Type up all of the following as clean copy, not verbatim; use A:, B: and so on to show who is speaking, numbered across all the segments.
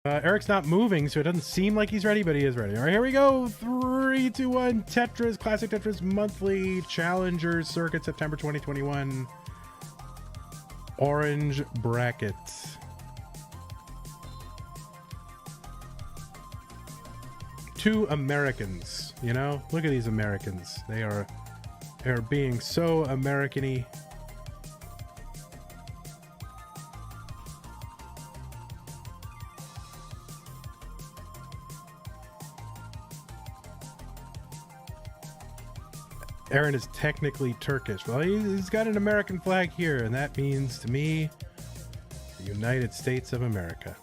A: Eric's not moving, so it doesn't seem like he's ready, but he is ready. All right, here we go. 3, 2, 1. Tetris, Classic Tetris Monthly Challenger Circuit, September 2021. Orange brackets. Two Americans, you know? Look at these Americans. They're being so American-y. Eren is technically Turkish. Well, he's got an American flag here, and that means to me, the United States of America.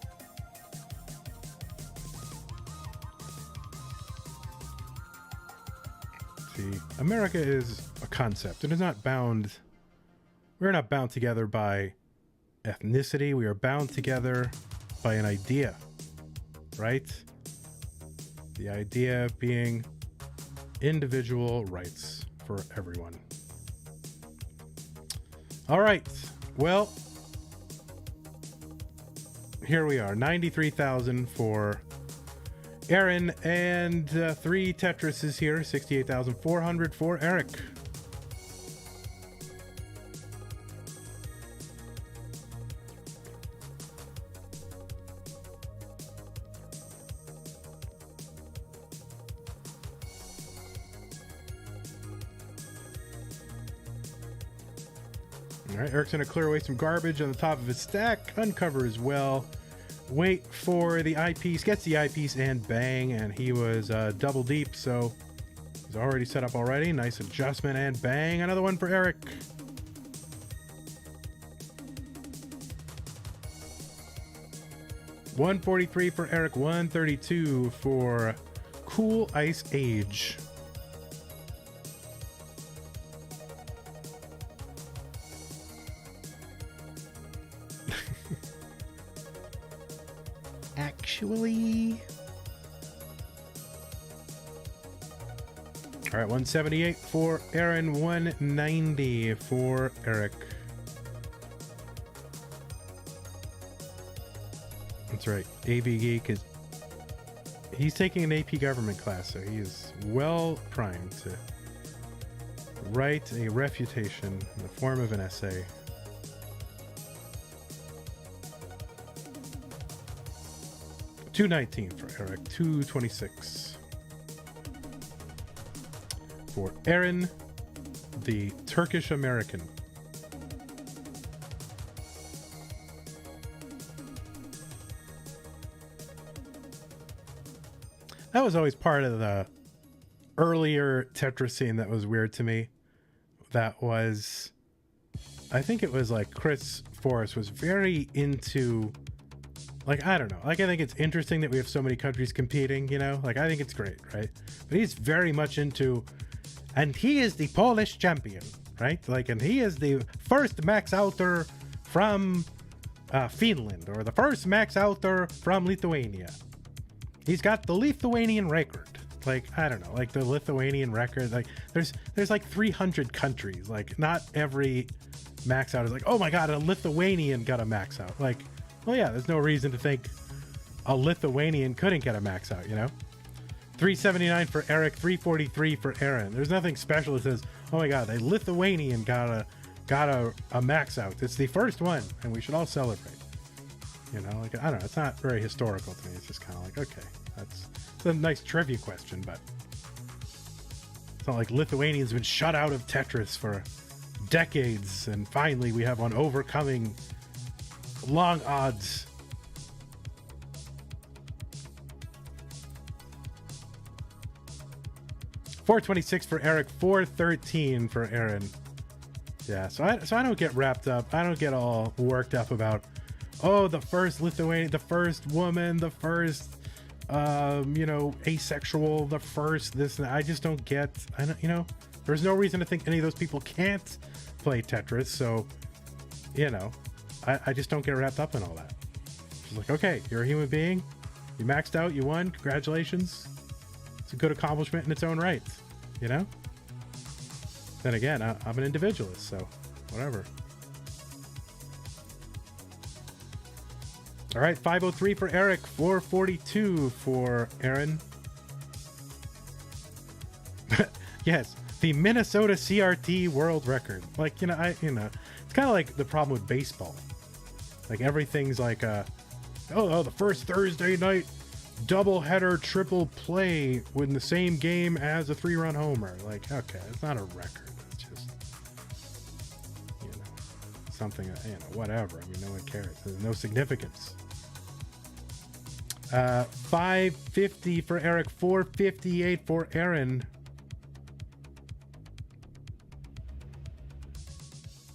A: See, America is a concept. It is not bound. We're not bound together by ethnicity. We are bound together by an idea, right? The idea being individual rights for everyone. All right. Well, here we are. 93,000 for Eren, and 3 Tetrises here. 68,400 for Eric. All right, Eric's going to clear away some garbage on the top of his stack. Uncover as well. Wait for the eyepiece. Gets the eyepiece and bang. And he was double deep, so he's already set up already. Nice adjustment and bang. Another one for Eric. $143 for Eric. $132 for Cool Ice Age. Actually, all right, 178 for Eren, 190 for Eric. That's right, AV Geek is he's taking an AP government class, so he is well primed to write a refutation in the form of an essay. $219 for Eric, $226 for Eren, the Turkish American. That was always part of the earlier Tetris scene that was weird to me. That was, I think it was like Chris Forrest was very into, like, I don't know. Like, I think it's interesting that we have so many countries competing, you know? Like, I think it's great, right? But he's very much into, and he is the Polish champion, right? Like, and he is the first max outer from Finland, or the first max outer from Lithuania. He's got the Lithuanian record. Like, I don't know, like the Lithuanian record, like there's like 300 countries. Like, not every max out is like, oh my God, a Lithuanian got a max out. Like, well, yeah, there's no reason to think a Lithuanian couldn't get a max out, you know? 379 for Eric, 343 for Eren. There's nothing special that says, oh my God, a Lithuanian got a max out. It's the first one, and we should all celebrate. You know, like, I don't know, it's not very historical to me. It's just kind of like, okay, it's a nice trivia question, but it's not like Lithuanians been shut out of Tetris for decades, and finally we have one overcoming long odds. $426 for Eric, $413 for Eren. Yeah, so I don't get wrapped up. I don't get all worked up about, oh, the first Lithuanian, the first woman, the first, you know, asexual, the first this and that. I just don't get, I don't, you know, there's no reason to think any of those people can't play Tetris. So, you know, I just don't get wrapped up in all that. It's like, okay, you're a human being. You maxed out, you won, congratulations. It's a good accomplishment in its own right, you know? Then again, I'm an individualist, so whatever. All right, 503 for Eric, 442 for Eren. Yes, the Minnesota CRT world record. Like, it's kind of like the problem with baseball. Like everything's like the first Thursday night doubleheader triple play in the same game as a 3-run homer. Like, okay, it's not a record. It's just, something, whatever. I mean, no one cares. There's no significance. 550 for Eric, 458 for Eren.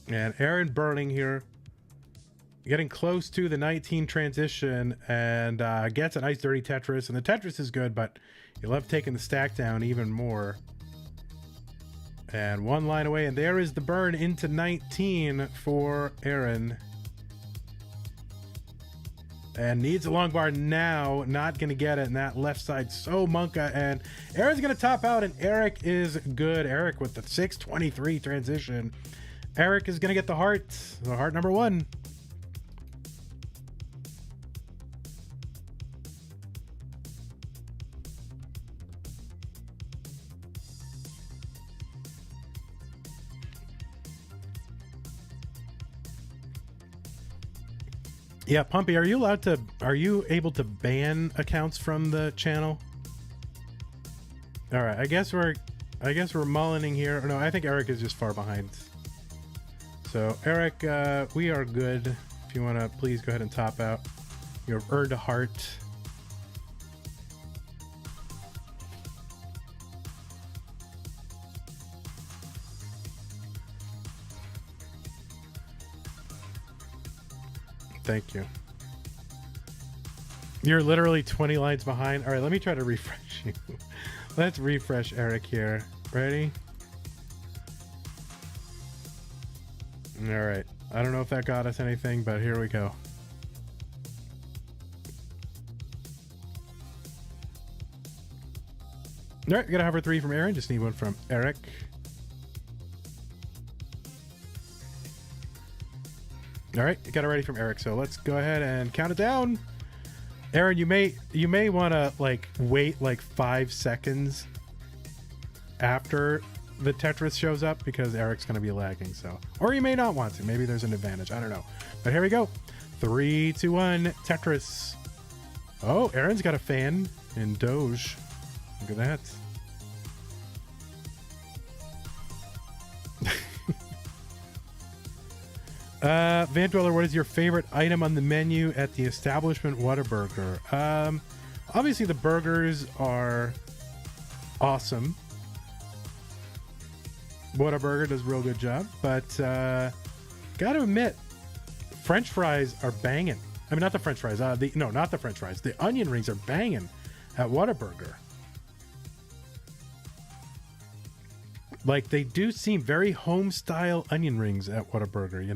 A: And Eren burning here. Getting close to the 19 transition and gets a nice dirty Tetris. And the Tetris is good, but you love taking the stack down even more. And one line away, and there is the burn into 19 for Eren. And needs a long bar now. Not going to get it. And that left side, so Monka. And Eren's going to top out, and Eric is good. Eric with the 623 transition. Eric is going to get the heart number 1. Yeah, Pumpy, are you able to ban accounts from the channel? All right, I guess we're mullining here. Or no, I think Eric is just far behind. So Eric, we are good. If you want to please go ahead and top out. You have earned a heart. Thank you. You're literally 20 lines behind. All right, let me try to refresh you. Let's refresh Eric here. Ready? All right. I don't know if that got us anything, but here we go. All right, we got a hover 3 from Eren. Just need one from Eric. All right, got it ready from Eric. So let's go ahead and count it down. Eren, you may want to wait 5 seconds after the Tetris shows up because Eric's going to be lagging. So, or you may not want to. Maybe there's an advantage. I don't know. But here we go. 3, 2, 1. Tetris. Oh, Eren's got a fan in Doge. Look at that. Vandweller, what is your favorite item on the menu at the establishment Whataburger? Obviously the burgers are awesome. Whataburger does a real good job, but gotta admit, French fries are banging. I mean, not the French fries. Not the French fries. The onion rings are banging at Whataburger. Like, they do seem very home style onion rings at Whataburger,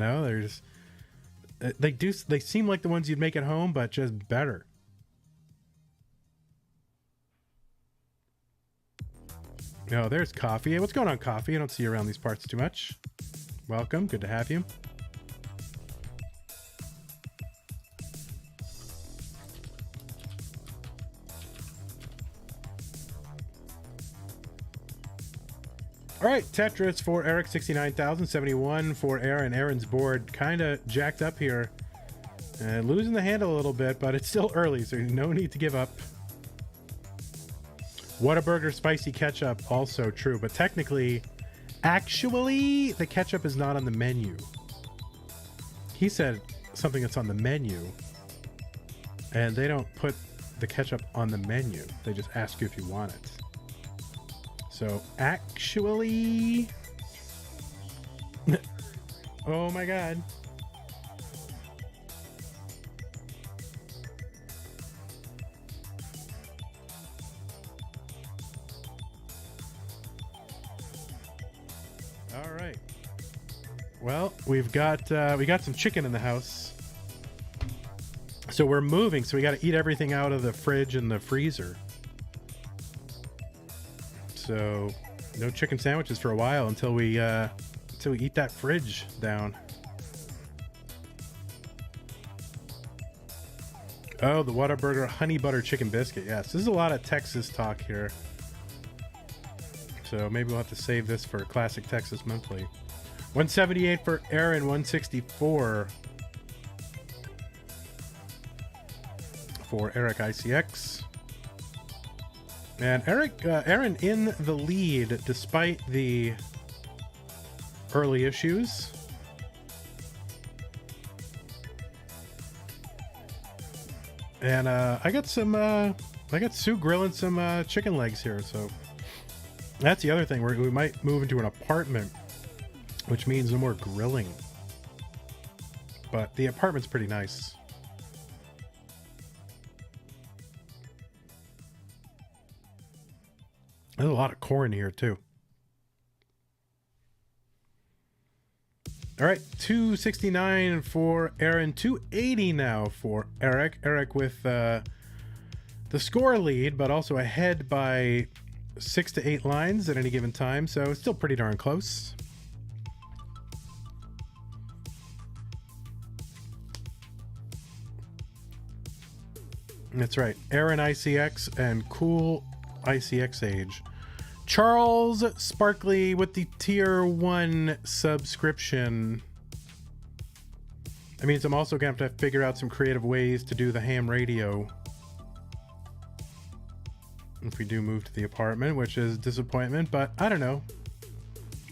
A: there's they seem like the ones you'd make at home, but just better. Oh, there's Coffee. Hey, what's going on, Coffee? I don't see you around these parts too much. Welcome, good to have you. All right, Tetris for Eric, 69,071 for Eren. Eren's board kind of jacked up here. And losing the handle a little bit, but it's still early, so no need to give up. Whataburger spicy ketchup, also true. But technically, actually, the ketchup is not on the menu. He said something that's on the menu. And they don't put the ketchup on the menu. They just ask you if you want it. So, actually... oh my god. All right. Well, we got some chicken in the house. So we're moving, so we got to eat everything out of the fridge and the freezer. So no chicken sandwiches for a while until we eat that fridge down. Oh, the Whataburger honey butter chicken biscuit. Yes, this is a lot of Texas talk here. So maybe we'll have to save this for Classic Texas Monthly. 178 for Eren, 164 for Eric ICX. And Eren in the lead despite the early issues. And I got Sue grilling some chicken legs here, so that's the other thing. We might move into an apartment, which means no more grilling. But the apartment's pretty nice. There's a lot of corn here too. All right, 269 for Eren, 280 now for Eric. Eric with the score lead, but also ahead by 6 to 8 lines at any given time, so it's still pretty darn close. That's right, Eren ICX and Cool ICX Age. Charles Sparkley with the tier 1 subscription. That means I'm also gonna have to figure out some creative ways to do the ham radio if we do move to the apartment, which is a disappointment, but I don't know,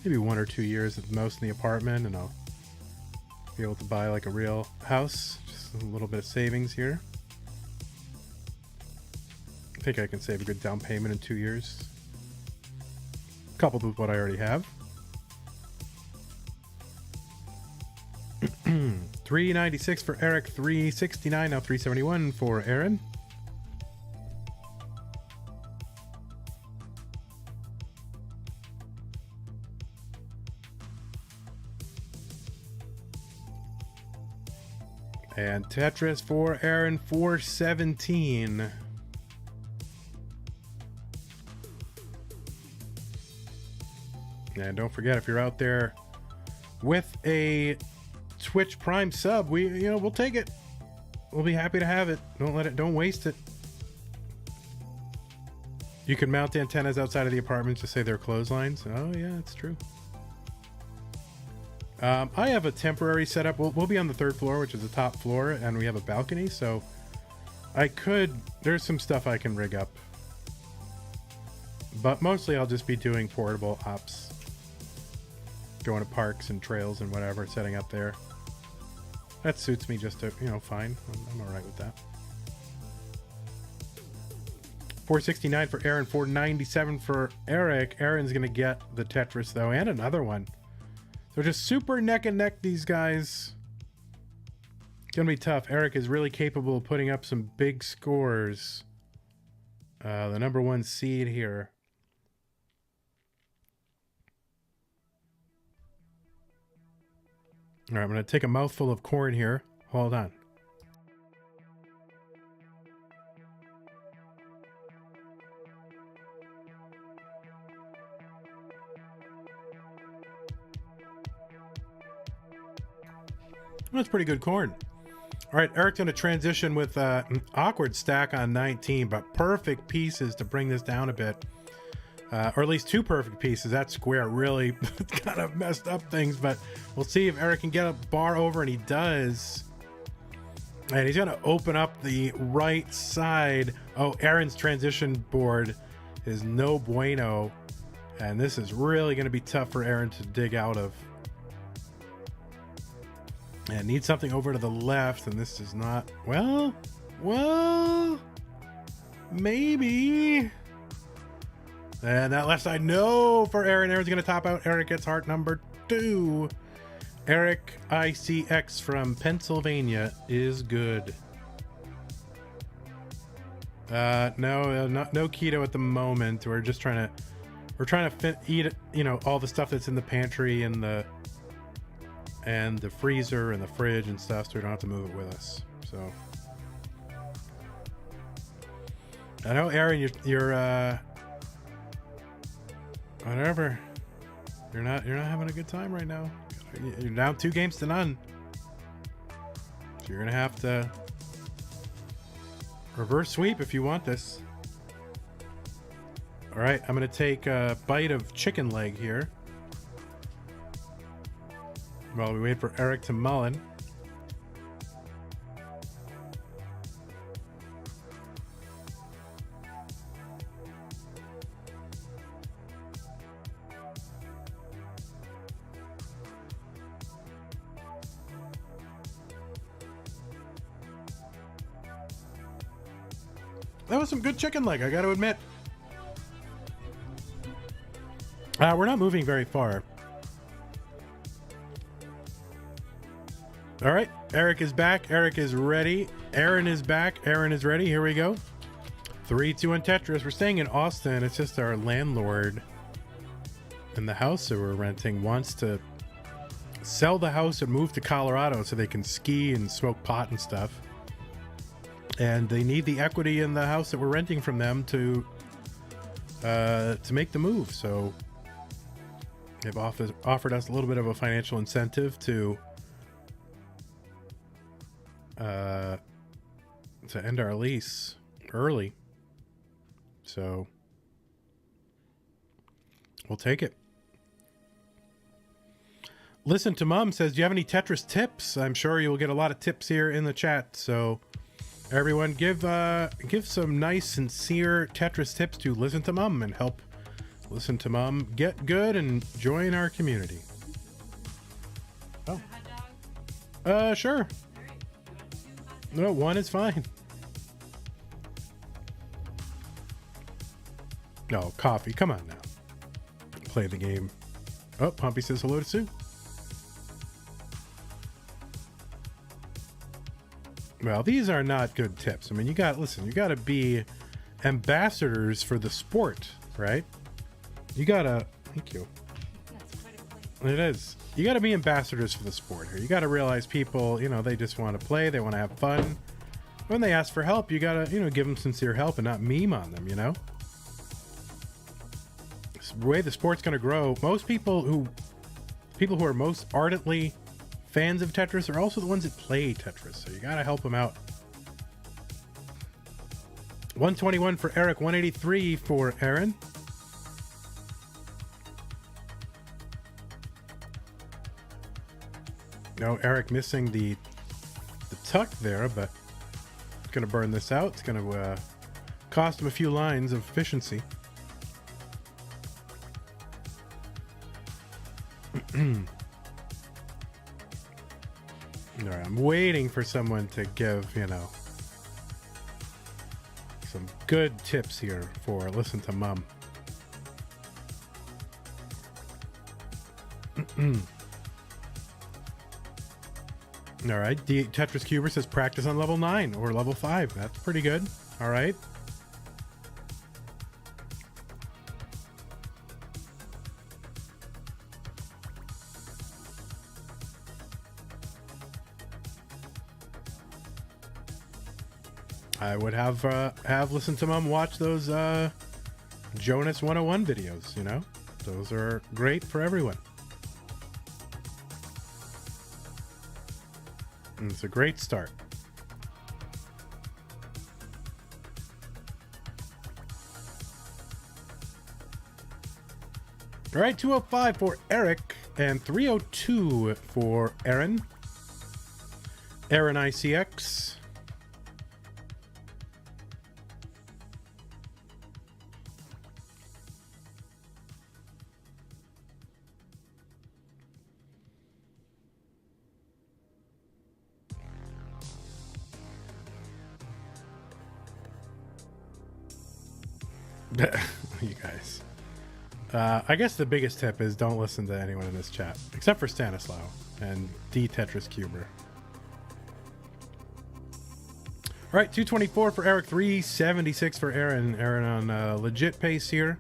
A: maybe 1 or 2 years at the most in the apartment and I'll be able to buy like a real house. Just a little bit of savings here. I think I can save a good down payment in 2 years, coupled with what I already have. 396 for Eric, 369, now 371 for Eren. And Tetris for Eren, 417. And don't forget, if you're out there with a Twitch Prime sub, we'll take it. We'll be happy to have it. Don't waste it. You can mount antennas outside of the apartment to say they're clotheslines. Oh yeah, it's true. I have a temporary setup. We'll be on the 3rd floor, which is the top floor, and we have a balcony, so there's some stuff I can rig up. But mostly I'll just be doing portable ops. Going to parks and trails and whatever, setting up there. That suits me just to, fine. I'm all right with that. 469 for Eren, 497 for Eric. Eren's going to get the Tetris, though, and another one. So just super neck and neck, these guys. It's going to be tough. Eric is really capable of putting up some big scores. The number 1 seed here. All right, I'm going to take a mouthful of corn here. Hold on. That's pretty good corn. All right, Eric's going to transition with an awkward stack on 19, but perfect pieces to bring this down a bit. Or at least 2 perfect pieces. That square really kind of messed up things, but we'll see if Eric can get a bar over, and he does. And he's going to open up the right side. Oh, Eren's transition board is no bueno, and this is really going to be tough for Eren to dig out of. And need something over to the left, and this is not... Well, maybe... And that left side, no, for Eren. Eren's going to top out. Eric gets heart number 2. Eric ICX from Pennsylvania is good. No keto at the moment. We're just trying to eat, all the stuff that's in the pantry and the freezer and the fridge and stuff, so we don't have to move it with us. So I know, Eren, you're whatever. You're not having a good time right now. You're down 2 games to none. So you're gonna have to Reverse sweep if you want this. All right, I'm going to take a bite of chicken leg here while we wait for Eric to mullen. That was some good chicken leg, I got to admit. We're not moving very far. All right, Eric is back. Eric is ready. Eren is back. Eren is ready. Here we go. 3-2 on Tetris. We're staying in Austin. It's just our landlord in the house that we're renting wants to sell the house and move to Colorado so they can ski and smoke pot and stuff. And they need the equity in the house that we're renting from them to make the move. So they've offered us a little bit of a financial incentive to end our lease early. So we'll take it. Listen to Mom says, do you have any Tetris tips? I'm sure you'll get a lot of tips here in the chat. So everyone give some nice, sincere Tetris tips to Listen to Mom and help Listen to Mom get good and join our community. Oh. Sure. No, one is fine. No, coffee. Come on now. Play the game. Oh, Pumpy says hello to Sue. Well, these are not good tips. I mean, you got to be ambassadors for the sport, right? You gotta, thank you. It is. You gotta be ambassadors for the sport here. You gotta realize people, they just want to play. They want to have fun. When they ask for help, you gotta, give them sincere help and not meme on them, It's the way the sport's gonna grow. Most people who are most ardently fans of Tetris are also the ones that play Tetris, so you gotta help them out. 121 for Eric, 183 for Eren. No, Eric missing the tuck there, but gonna burn this out. It's gonna cost him a few lines of efficiency. All right, I'm waiting for someone to give, some good tips here for Listen to Mom. All right, the Tetris Cuber says practice on level 9 or level 5. That's pretty good. All right. I would have Listen to Mom watch those Jonas 101 videos, Those are great for everyone. And it's a great start. All right, 205 for Eric and 302 for Eren. Eren ICX. You guys. I guess the biggest tip is don't listen to anyone in this chat, except for Stanislaw and D Tetris Cuber. All right, 224 for Eric, 376 for Eren. Eren on legit pace here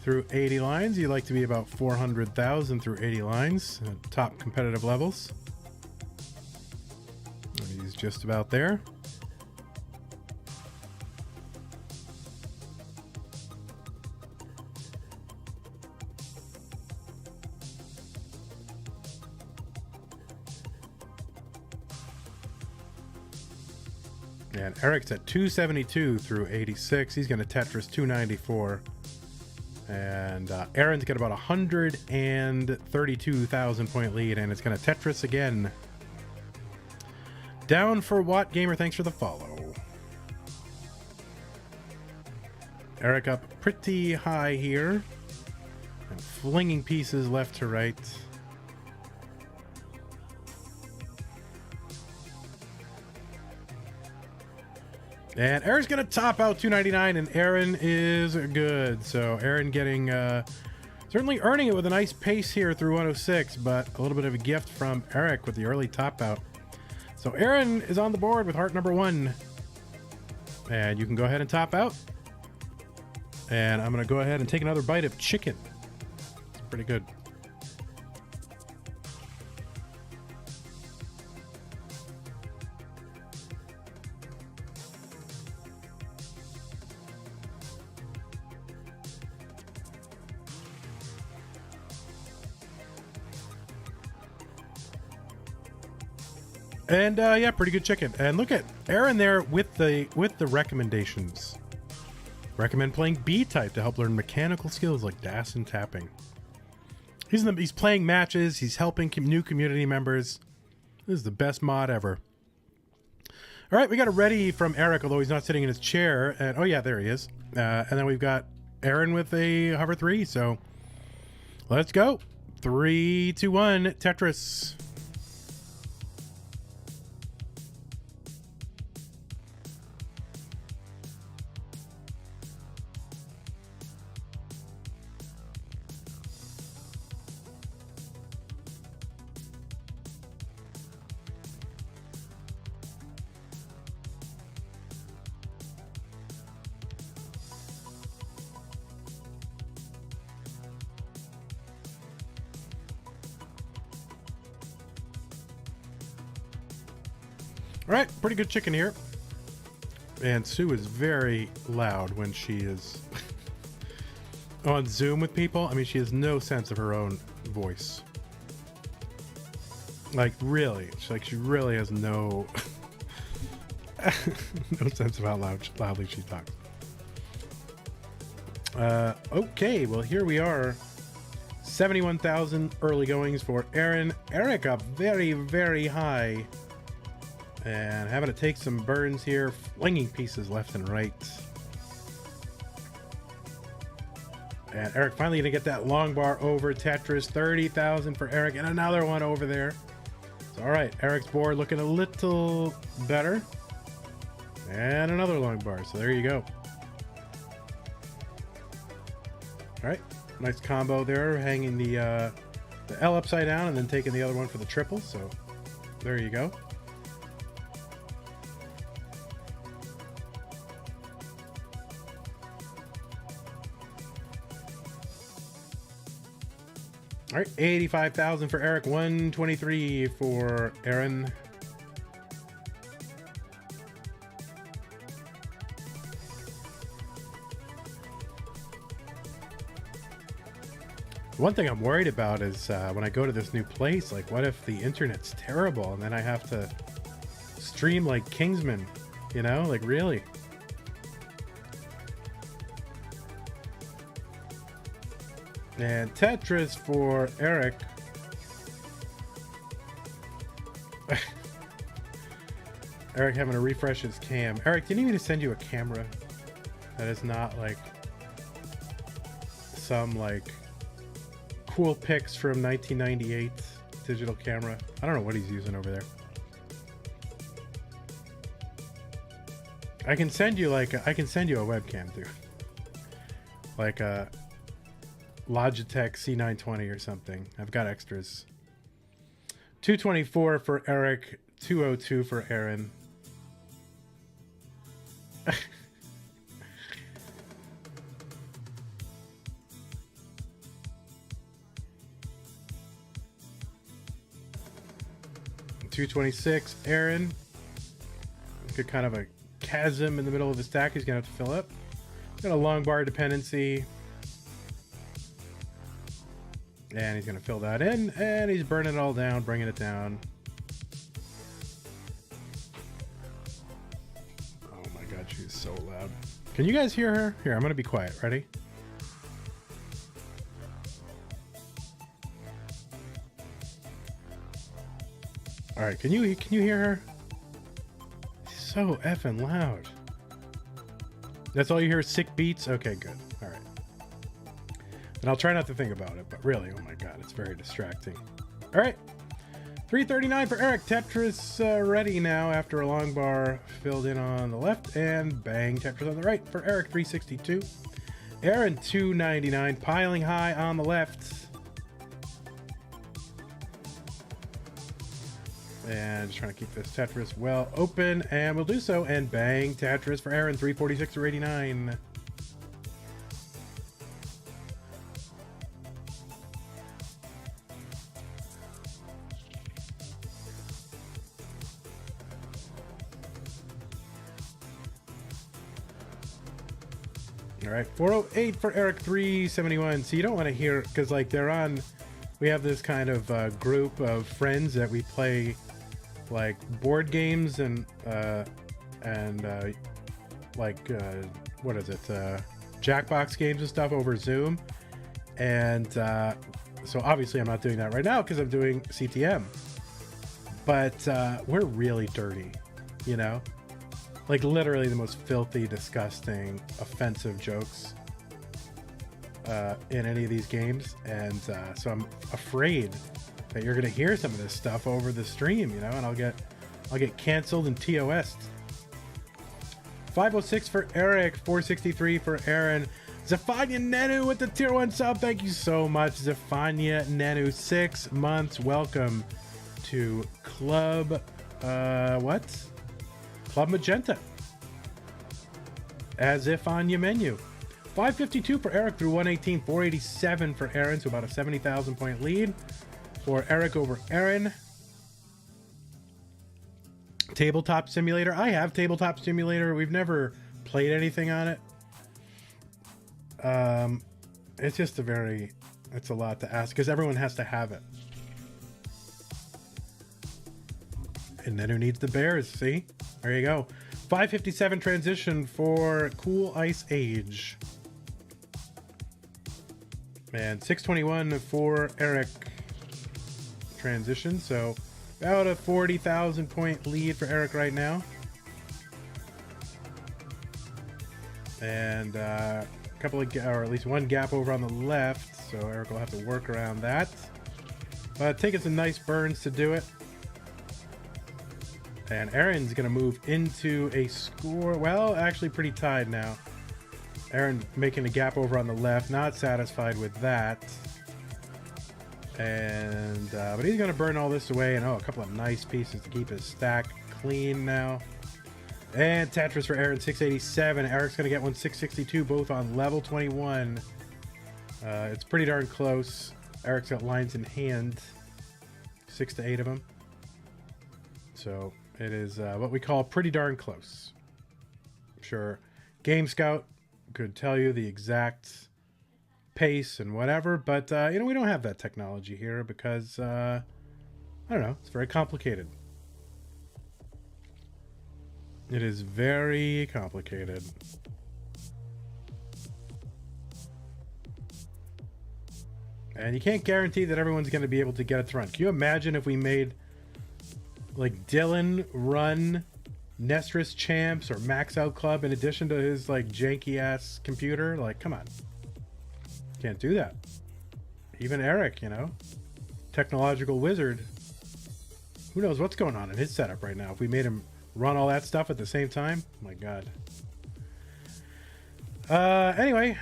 A: through 80 lines. You'd like to be about 400,000 through 80 lines at top competitive levels. He's just about there. And Eric's at 272 through 86. He's going to Tetris 294. And Eren's got about 132,000 point lead, and it's going to Tetris again. Down for what, Gamer? Thanks for the follow. Eric up pretty high here. And flinging pieces left to right. And Eren's going to top out 299, and Eren is good. So Eren getting, certainly earning it with a nice pace here through 106, but a little bit of a gift from Eric with the early top out. So Eren is on the board with heart number 1. And you can go ahead and top out. And I'm going to go ahead and take another bite of chicken. It's pretty good. And yeah, pretty good chicken. And look at Eren there with the recommendations. Recommend playing B-type to help learn mechanical skills like DAS and tapping. He's playing matches. He's helping new community members. This is the best mod ever. All right, we got a ready from Eric, although he's not sitting in his chair. And oh yeah, there he is. And then we've got Eren with a hover 3. So let's go. 3, 2, 1, Tetris. All right, pretty good chicken here. And Sue is very loud when she is on Zoom with people. I mean, she has no sense of her own voice. Like, really. She really has no no sense of how loudly she talks. Okay, well, here we are. 71,000 early goings for Eren. Eric up very, very high. And having to take some burns here, flinging pieces left and right. And Eric finally going to get that long bar over Tetris. 30,000 for Eric, and another one over there. So, all right, Eric's board looking a little better. And another long bar, so there you go. All right, nice combo there, hanging the L upside down and then taking the other one for the triple. So there you go. All right, 85,000 for Eric, 123 for Eren. One thing I'm worried about is when I go to this new place, like what if the internet's terrible and then I have to stream like Kingsman, you know, like really? And Tetris for Eric. Eric having to refresh his cam. Eric, do you need me to send you a camera that is not like some like cool pics from 1998 digital camera? I don't know what he's using over there. I can send you like I can send you a webcam too. Like a Logitech C920 or something. I've got extras. 224 for Eric, 202 for Eren. $226 Eren. Good kind of a chasm in the middle of the stack he's gonna have to fill up. Got a long bar dependency. And he's going to fill that in, and he's burning it all down, bringing it down. loud. Can you guys hear her? Here, I'm gonna be quiet. Ready? All right, can you hear her? She's so effing loud. That's all you hear is sick beats? Okay, good. All right. And I'll try not to think about it, but really, oh my god, it's very distracting. All right. 339 for Eric. Tetris ready now after a long bar filled in on the left, and bang, Tetris on the right for Eric. 362. Eren 299 piling high on the left. And just trying to keep this Tetris well open, and we'll do so. And bang, Tetris for Eren. 346 or 89. All right, 408 for Eric. 371. So you don't want to hear, because like they're on, we have this kind of group of friends that we play like board games and what is it, Jackbox games and stuff over Zoom, and so obviously I'm not doing that right now because I'm doing CTM, but we're really dirty, you know, like literally the most filthy, disgusting, offensive jokes in any of these games, and so I'm afraid that you're gonna hear some of this stuff over the stream, you know, and I'll get canceled and TOS'd. 506 for Eric. 463 for Eren. Zephania Nenu with the tier 1 sub. Thank you so much, Zephania Nenu. 6 months. Welcome to Club Club Magenta. As if on your menu. 552 for Eric through 118. 487 for Eren, so about a 70,000 point lead for Eric over Eren. Tabletop Simulator. I have Tabletop Simulator. We've never played anything on it. It's just it's a lot to ask because everyone has to have it. And then who needs the bears? See? There you go. 557 transition for Cool Ice Age. And 621 for Eric. Transition, so about a 40,000 point lead for Eric right now, and a couple of, or at least one gap over on the left, so Eric will have to work around that, but taking some nice burns to do it. And Eren's gonna move into a score, well, actually pretty tied now. Eren making a gap over on the left, not satisfied with that. And but he's gonna burn all this away, and a couple of nice pieces to keep his stack clean now. And Tetris for Eren. 687. Eric's gonna get one. 662, both on level 21. It's pretty darn close. Eric's got lines in hand, 6 to 8 of them, so it is what we call pretty darn close. I'm sure Game Scout could tell you the exact pace and whatever, but you know, we don't have that technology here because I don't know, it's very complicated. It is very complicated. And you can't guarantee that everyone's going to be able to get it to run. Can you imagine if we made like Dylan run Nestris Champs or Max Out Club in addition to his like janky ass computer? Like, come on. Can't do that. Even Eric, you know, technological wizard, who knows what's going on in his setup right now. If we made him run all that stuff at the same time, oh my god. Anyway,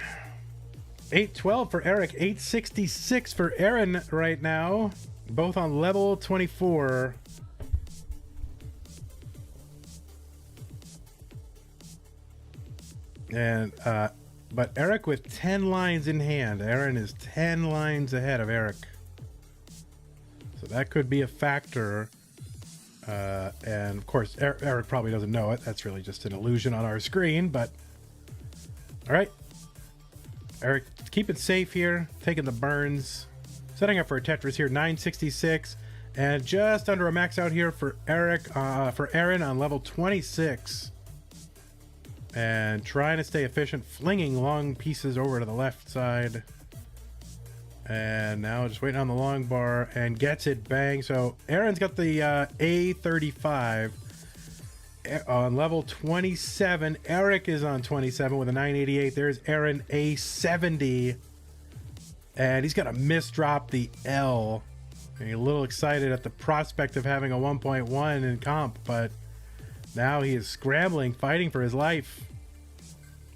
A: 812 for Eric, 866 for Eren right now, both on level 24. And but Eric with 10 lines in hand. Eren is 10 lines ahead of Eric. So that could be a factor. And of course, Eric probably doesn't know it. That's really just an illusion on our screen. But all right. Eric, keep it safe here. Taking the burns. Setting up for a Tetris here. 966. And just under a max out here for Eric, for Eren on level 26. And trying to stay efficient, flinging long pieces over to the left side. And now just waiting on the long bar and gets it. Bang. So Eren's got the A35 on level 27. Eric is on 27 with a 988. There's Eren A70. And he's got to misdrop the L. And he's a little excited at the prospect of having a 1.1 in comp, but now he is scrambling, fighting for his life.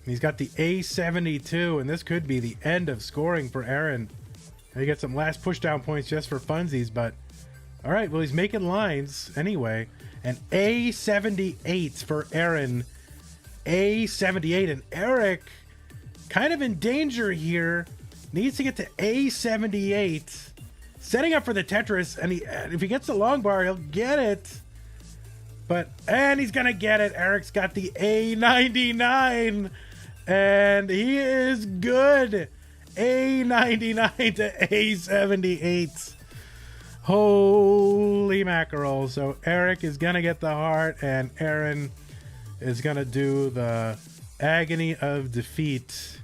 A: He's got the A72, and this could be the end of scoring for Eren. He gets some last pushdown points just for funsies, but all right, well, he's making lines anyway. And A78 for Eren. A78, and Eric kind of in danger here. Needs to get to A78. Setting up for the Tetris, and if he gets the long bar, he'll get it. And he's gonna get it. Eric's got the A99, and he is good. A99 to A78. Holy mackerel. So Eric is gonna get the heart, and Eren is gonna do the agony of defeat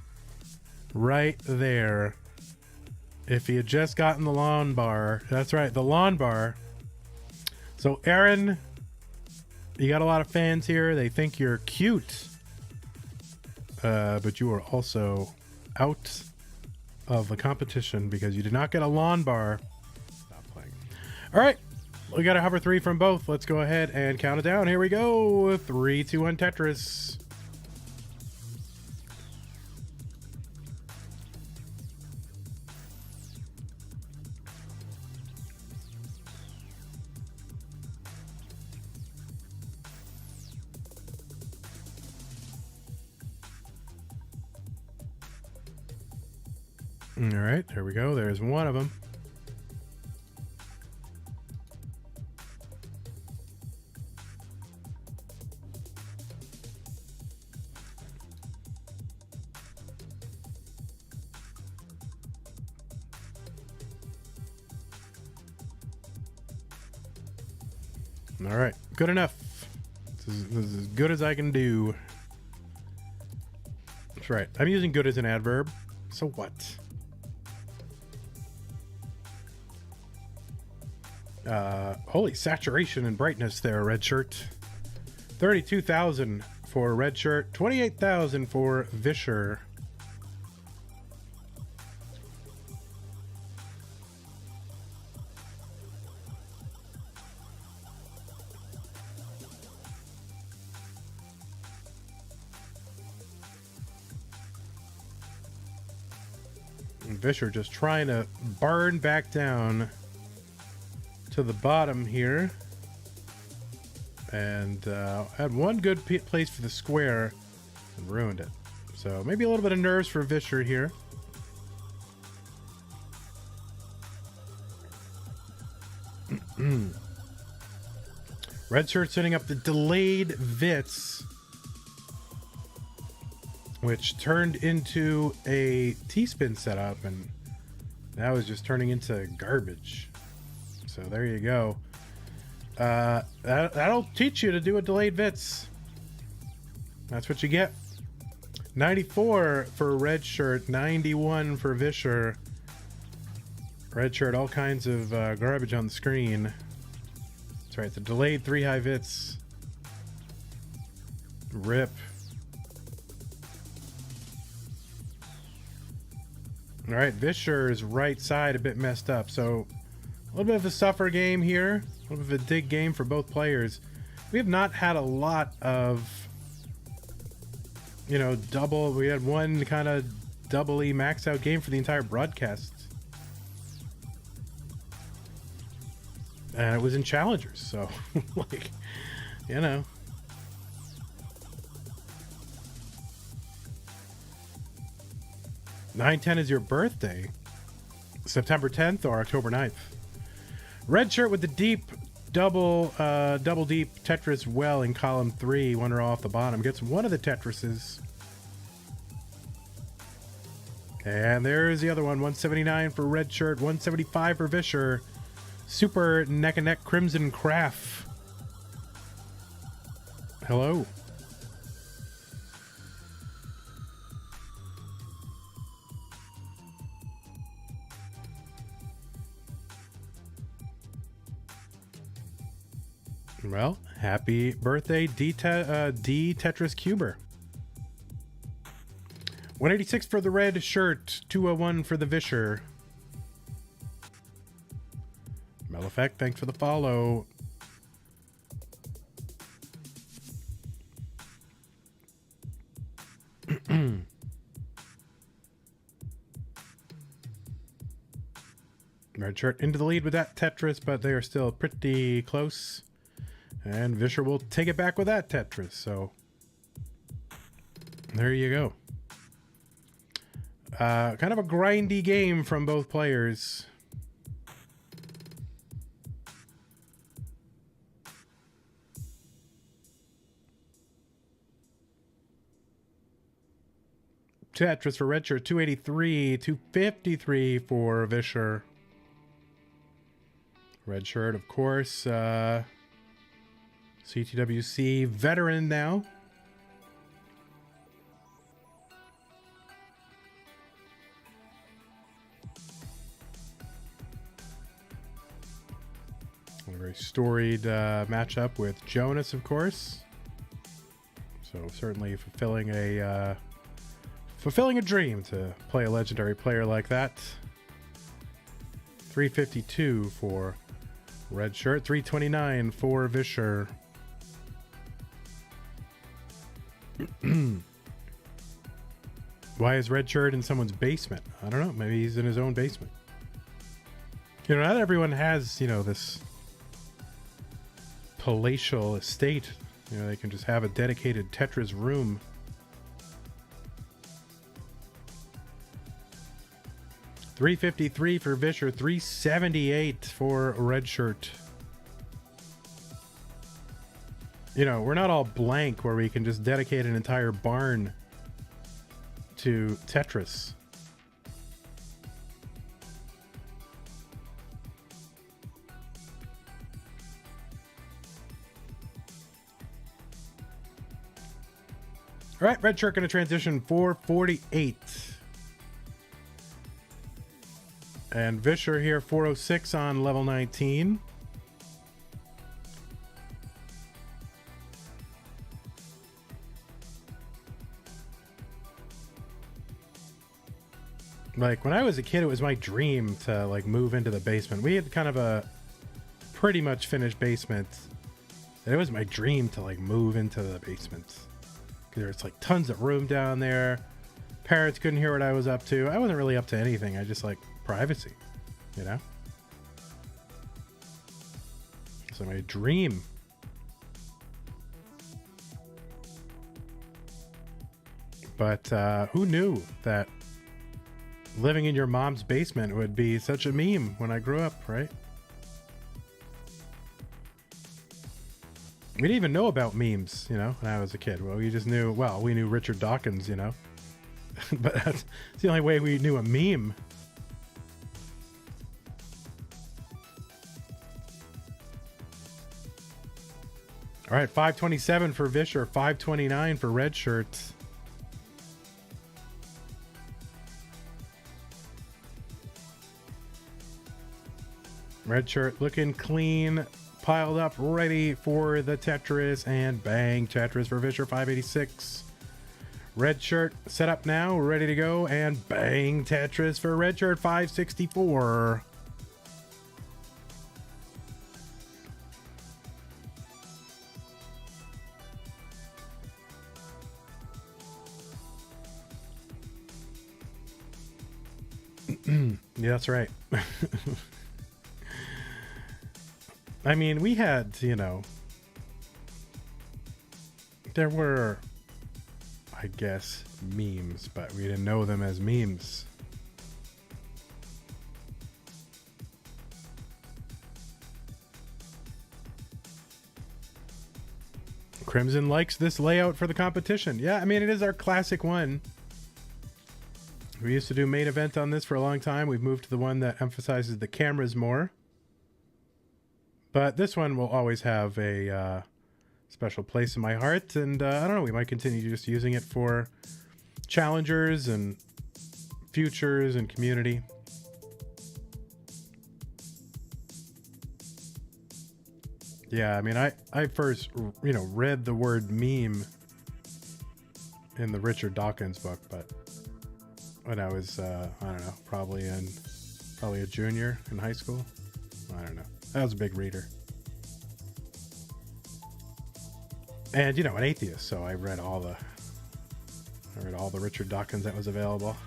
A: right there. If he had just gotten the lawn bar. That's right, the lawn bar. So Eren, you got a lot of fans here. They think you're cute. But you are also out of the competition because you did not get a lawn bar. Stop playing. All right, we got a hover 3 from both. Let's go ahead and count it down. Here we go. 3, 2, 1, Tetris. All right, there we go. There's one of them. All right, good enough. This is as good as I can do. That's right. I'm using good as an adverb. So what? Holy saturation and brightness there, Redshurt. 32,000 for Redshurt, 28,000 for Vischer. And Vischer just trying to burn back down to the bottom here, and had one good place for the square and ruined it. So maybe a little bit of nerves for Vischer here. Redshirt setting up the delayed Vits, which turned into a T-spin setup, and that was just turning into garbage. So there you go. That'll teach you to do a delayed Vits. That's what you get. 94 for Redshirt, 91 for Vischer. Redshirt, all kinds of garbage on the screen. That's right, the delayed 3 high Vits. Rip. All right, Vischer's right side a bit messed up, so a little bit of a suffer game here, a little bit of a dig game for both players. We have not had a lot of, you know, double. We had one kind of doubly maxed out game for the entire broadcast, and it was in challengers. So, like, you know. (9/10) is your birthday. September 10th or October 9th. Redshirt with the deep double deep Tetris well in column 3. One row off the bottom. Gets one of the Tetrises. And there's the other one. 179 for Redshirt. 175 for Vischer. Super neck and neck Crimson Craft. Hello. Well, happy birthday, D Tetris Cuber. 186 for the red shirt, 201 for the Vischer. Meleffect, thanks for the follow. Redshurt into the lead with that Tetris, but they are still pretty close. And Vischer will take it back with that Tetris, so there you go. Kind of a grindy game from both players. Tetris for Redshurt, 283, 253 for Vischer. Redshurt, of course, CTWC veteran now. A very storied matchup with Jonas, of course. So certainly fulfilling a dream to play a legendary player like that. 352 for Redshurt, 329 for Vischer. Why is Redshurt in someone's basement? I don't know. Maybe he's in his own basement. You know, not everyone has, you know, this palatial estate. You know, they can just have a dedicated Tetris room. $353 for Vischer, $378 for Redshurt. You know, we're not all blank where we can just dedicate an entire barn to Tetris. All right, Redshurt going to transition 448. And Vischer here, 406 on level 19. Like, when I was a kid, it was my dream to, like, move into the basement. We had kind of a pretty much finished basement. And it was my dream to, like, move into the basement. Because there's, like, tons of room down there. Parents couldn't hear what I was up to. I wasn't really up to anything. I just, like, privacy, you know? So my dream. But who knew that living in your mom's basement would be such a meme when I grew up, right? We didn't even know about memes, you know, when I was a kid. Well, we just knew, well, we knew Richard Dawkins, you know? But that's the only way we knew a meme. All right, 527 for Vischer, 529 for Redshurt. Redshurt looking clean, piled up, ready for the Tetris, and bang, Tetris for Vischer, 586. Redshurt set up now, ready to go, and bang, Tetris for Redshurt, 564. Yeah, that's right. I mean, we had, you know, there were, I guess, memes, but we didn't know them as memes. Crimson likes this layout for the competition. Yeah, I mean, it is our classic one. We used to do main event on this for a long time. We've moved to the one that emphasizes the cameras more. But this one will always have a special place in my heart. And I don't know, we might continue just using it for challengers and futures and community. Yeah, I mean, I first, read the word meme in the Richard Dawkins book, but when I was, I don't know, probably a junior in high school. I don't know. I was a big reader. And, an atheist, so I read all the Richard Dawkins that was available.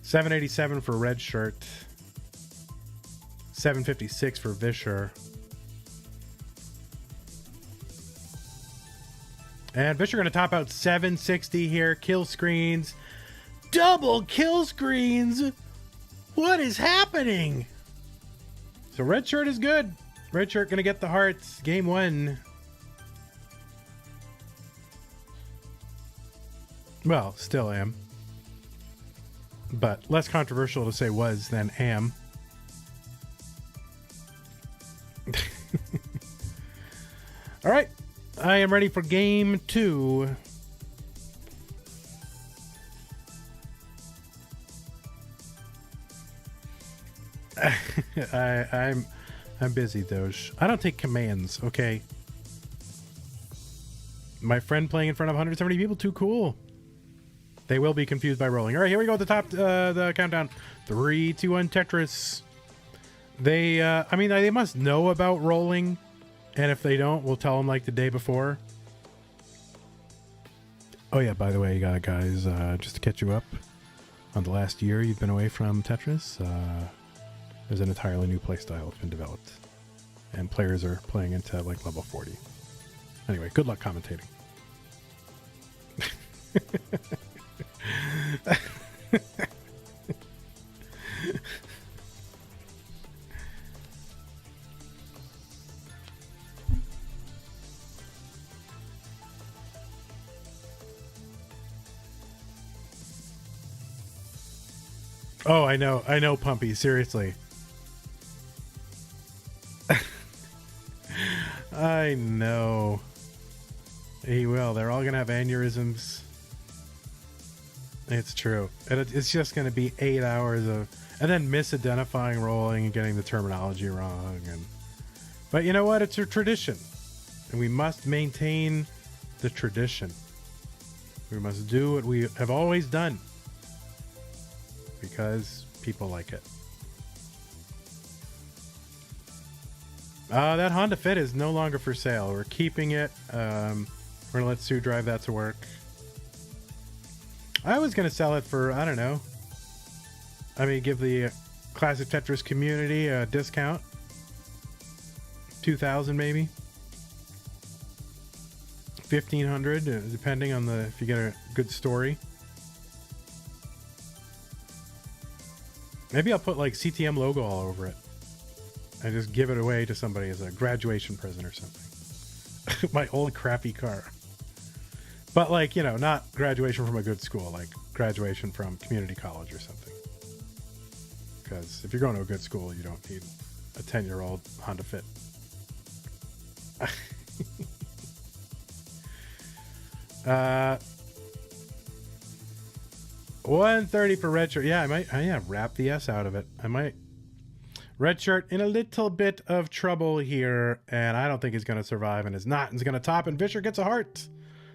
A: 787 for Redshurt. 756 for Vischer. And Vischer going to top out 760 here. Kill screens. Double kill screens. What is happening? So Redshurt is good. Redshurt going to get the hearts. Game 1. Well, still am. But less controversial to say was than am. All right. I am ready for game 2. I'm busy, Doge. I don't take commands, okay? My friend playing in front of 170 people, too cool. They will be confused by rolling. All right, here we go at the top, the countdown. 3, 2, 1, Tetris. They must know about rolling. And if they don't, we'll tell them like the day before. Oh yeah, by the way, guys, just to catch you up on the last year you've been away from Tetris, there's an entirely new playstyle that's been developed. And players are playing into like level 40. Anyway, good luck commentating. Oh, I know, Pumpy, seriously. I know. He will. They're all going to have aneurysms. It's true. And it's just going to be 8 hours of... And then misidentifying rolling and getting the terminology wrong. But you know what? It's a tradition. And we must maintain the tradition. We must do what we have always done. Because people like it. That Honda Fit is no longer for sale. We're keeping it. We're going to let Sue drive that to work. I was going to sell it for, I don't know. Give the Classic Tetris community a discount. $2,000 maybe. $1,500, depending on if you get a good story. Maybe I'll put like CTM logo all over it. And just give it away to somebody as a graduation present or something. My old crappy car. But like, not graduation from a good school, like graduation from community college or something. Because if you're going to a good school, you don't need a 10-year-old Honda Fit. 130 for Redshurt. Yeah, I might wrap the S out of it. I might. Redshurt in a little bit of trouble here, and I don't think he's going to survive, and is not. He's going to top, and Vischer gets a heart.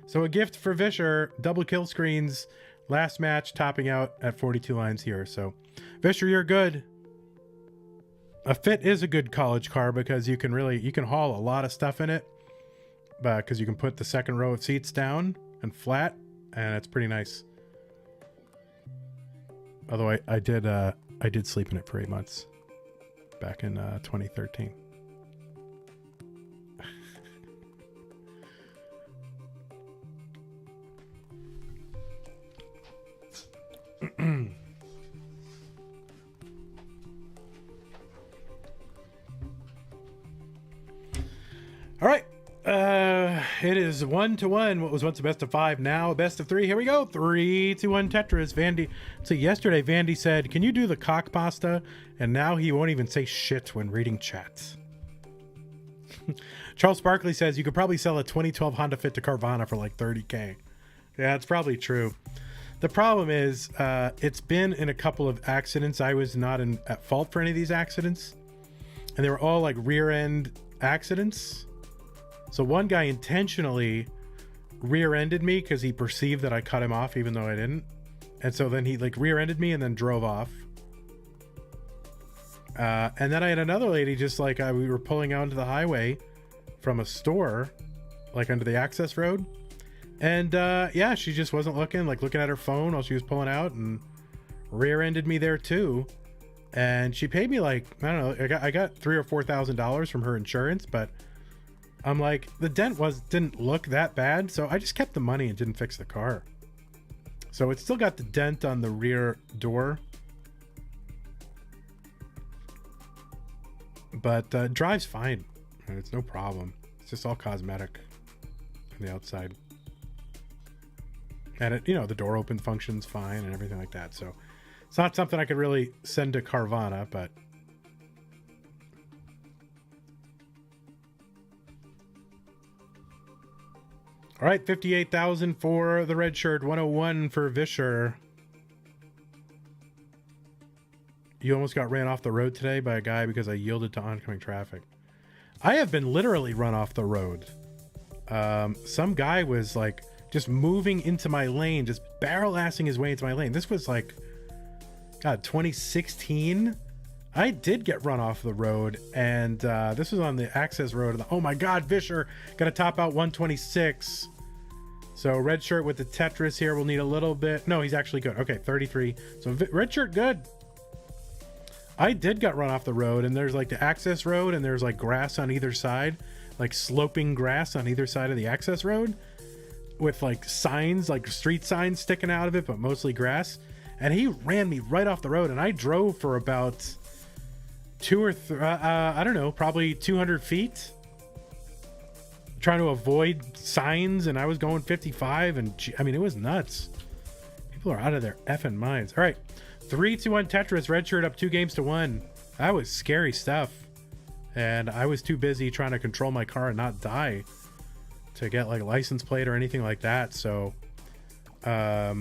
A: So a gift for Vischer. Double kill screens. Last match, topping out at 42 lines here. So, Vischer, you're good. A Fit is a good college car because you can haul a lot of stuff in it. Because you can put the second row of seats down and flat, and it's pretty nice. Although I did sleep in it for 8 months back in 2013. All right. It is 1-1. What was once a best of 5, now a best of 3. Here we go. 3-1 Tetris. Vandy. So yesterday, Vandy said, "Can you do the cock pasta?" And now he won't even say shit when reading chats. Charles Barkley says you could probably sell a 2012 Honda Fit to Carvana for like $30K. Yeah, it's probably true. The problem is, it's been in a couple of accidents. I was not at fault for any of these accidents, and they were all like rear end accidents. So one guy intentionally rear-ended me because he perceived that I cut him off even though I didn't. And so then he like rear-ended me and then drove off. And then I had another lady just like we were pulling out into the highway from a store, like under the access road. And yeah, she just wasn't looking at her phone while she was pulling out and rear-ended me there too. And she paid me like, I don't know, I got $3,000 or $4,000 from her insurance, but I'm like, the dent didn't look that bad, so I just kept the money and didn't fix the car. So it's still got the dent on the rear door, but drives fine. It's no problem. It's just all cosmetic on the outside. And it, the door open functions fine and everything like that. So it's not something I could really send to Carvana, but all right, 58,000 for the Redshurt, 101 for Vischer. You almost got ran off the road today by a guy because I yielded to oncoming traffic. I have been literally run off the road. Some guy was like just moving into my lane, just barrel-assing his way into my lane. This was like, God, 2016. I did get run off the road, and this was on the access road. Oh my God, Vischer got to top out 126. So Redshurt with the Tetris here will need a little bit. No, he's actually good. Okay, 33. So Redshurt good. I did get run off the road, and there's like the access road, and there's like grass on either side, like sloping grass on either side of the access road, with like signs, like street signs sticking out of it, but mostly grass. And he ran me right off the road, and I drove for about I don't know, probably 200 feet trying to avoid signs, and I was going 55, and I mean, it was nuts. People are out of their effing minds. All right, 3-2-1 Tetris. Redshurt up 2-1. That was scary stuff, and I was too busy trying to control my car and not die to get like a license plate or anything like that. So I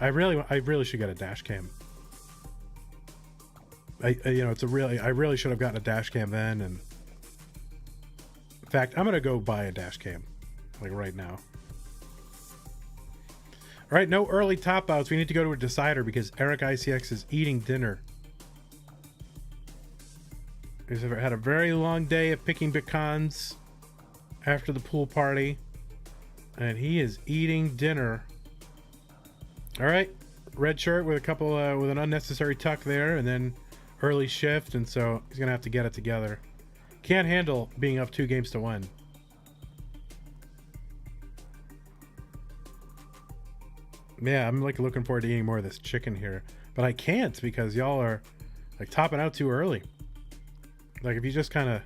A: really should get a dash cam. I really should have gotten a dash cam then. And in fact, I'm gonna go buy a dash cam like right now. All right, no early top outs. We need to go to a decider because Eric ICX is eating dinner. He's had a very long day of picking pecans after the pool party, and he is eating dinner. All right, Redshurt with a couple with an unnecessary tuck there, and then early shift, and so he's gonna have to get it together. Can't handle being up 2-1. Yeah, I'm like looking forward to eating more of this chicken here, but I can't because y'all are like topping out too early. Like if you just kind of,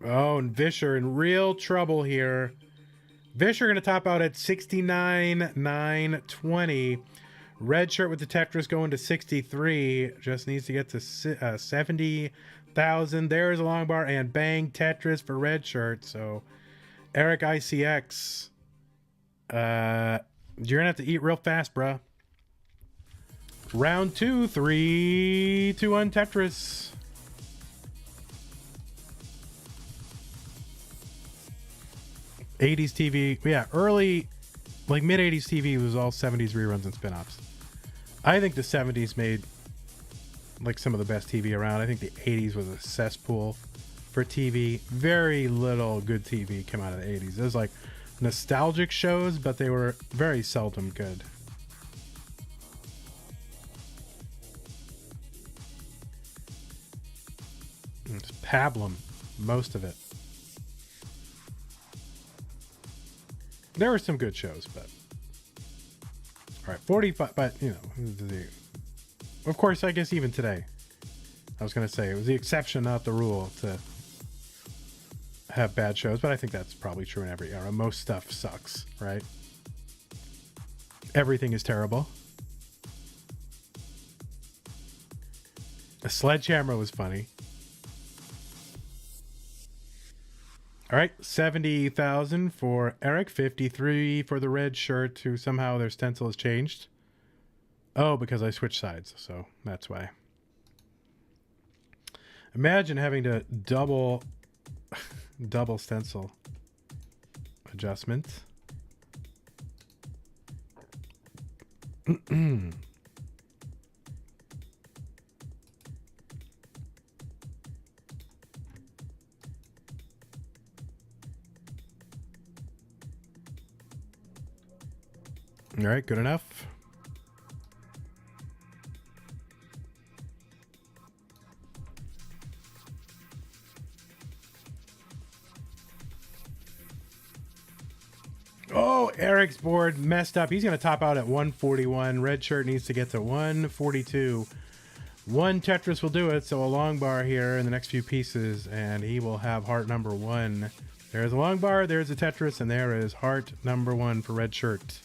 A: oh, and Vischer in real trouble here. Vischer going to top out at 69,920. Redshurt with the Tetris going to 63. Just needs to get to 70,000. There's a long bar, and bang, Tetris for Redshurt. So Eric ICX, you're going to have to eat real fast, bruh. Round 2, 3-2-1 Tetris. '80s TV, yeah, early, like mid '80s TV was all '70s reruns and spin-offs. I think the '70s made like some of the best TV around. I think the '80s was a cesspool for TV. Very little good TV came out of the '80s. There's like nostalgic shows, but they were very seldom good. It's pablum, most of it. There were some good shows, but all right, 45. But of course, I guess even today, I was going to say it was the exception, not the rule, to have bad shows. But I think that's probably true in every era. Most stuff sucks, right? Everything is terrible. A Sledgehammer was funny. All right, 70,000 for Eric, 53 for the Redshurt, who somehow their stencil has changed. Oh, because I switched sides, so that's why. Imagine having to double stencil adjustment. All right, good enough. Oh, Eric's board messed up. He's going to top out at 141. Redshurt needs to get to 142. One Tetris will do it, so a long bar here in the next few pieces, and he will have heart number 1. There's a long bar, there's a Tetris, and there is heart number 1 for Redshurt.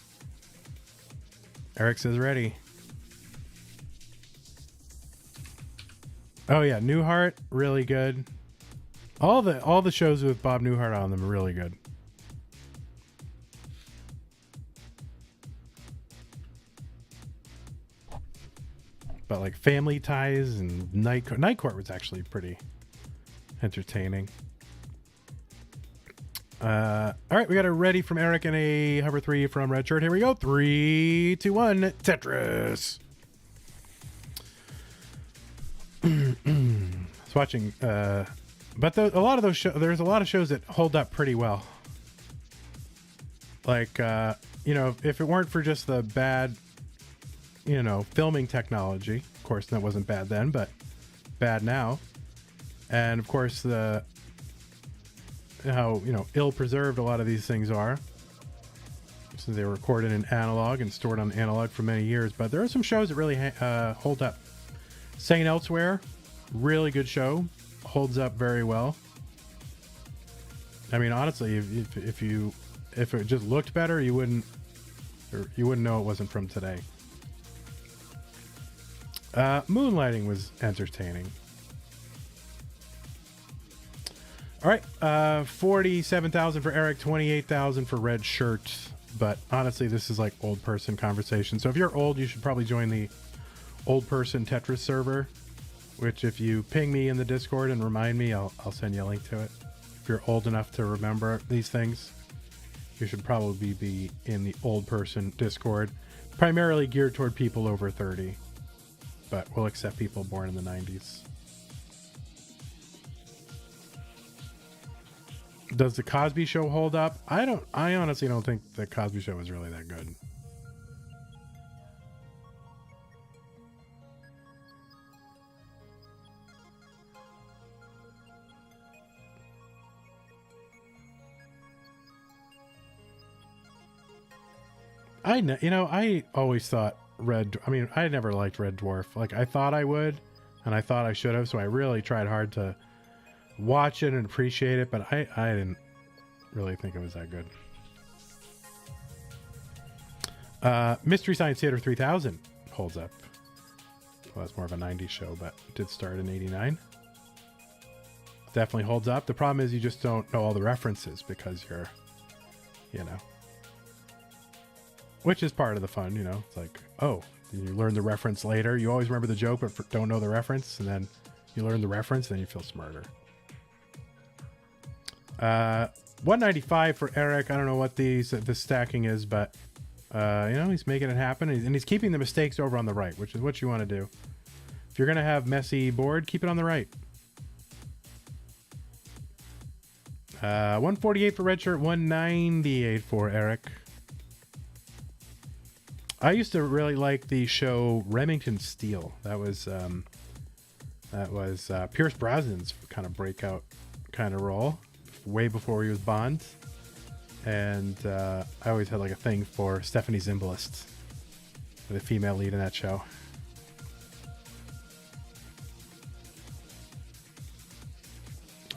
A: Eric says ready. Oh yeah, Newhart, really good. All the shows with Bob Newhart on them are really good. But like Family Ties and Night Court was actually pretty entertaining. All right, we got a ready from Eric and a hover 3 from Redshurt. Here we go. 3, 2, 1, Tetris. I was watching, but a lot of those there's a lot of shows that hold up pretty well. Like, you know, if it weren't for just the bad, you know, filming technology, of course that wasn't bad then, but bad now, and of course how, you know, ill-preserved a lot of these things are, since they were recorded in analog and stored on analog for many years. But there are some shows that really hold up. Saint Elsewhere, really good show, holds up very well. I mean, honestly, if it just looked better, you wouldn't know it wasn't from today. Moonlighting was entertaining. All right, 47,000 for Eric, 28,000 for Redshurt. But honestly, this is like old person conversation. So if you're old, you should probably join the old person Tetris server, which if you ping me in the Discord and remind me, I'll send you a link to it. If you're old enough to remember these things, you should probably be in the old person Discord, primarily geared toward people over 30, but we'll accept people born in the 90s. Does the Cosby Show hold up? I honestly don't think the Cosby Show was really that good. I always thought I never liked Red Dwarf. Like, I thought I would, and I thought I should have, so I really tried hard to watch it and appreciate it, but I didn't really think it was that good. Mystery Science Theater 3000 holds up. Well, that's more of a 90s show, but it did start in 89. Definitely holds up. The problem is you just don't know all the references because you're, which is part of the fun, It's like, oh, you learn the reference later. You always remember the joke, but don't know the reference, and then you learn the reference, and then you feel smarter. 195 for Eric. I don't know what the stacking is, but he's making it happen, and he's keeping the mistakes over on the right, which is what you want to do. If you're gonna have messy board, keep it on the right. 148 for Redshurt, 198 for Eric. I used to really like the show Remington Steele. That was Pierce Brosnan's kind of breakout kind of role, way before he was Bond. And I always had like a thing for Stephanie Zimbalist, the female lead in that show.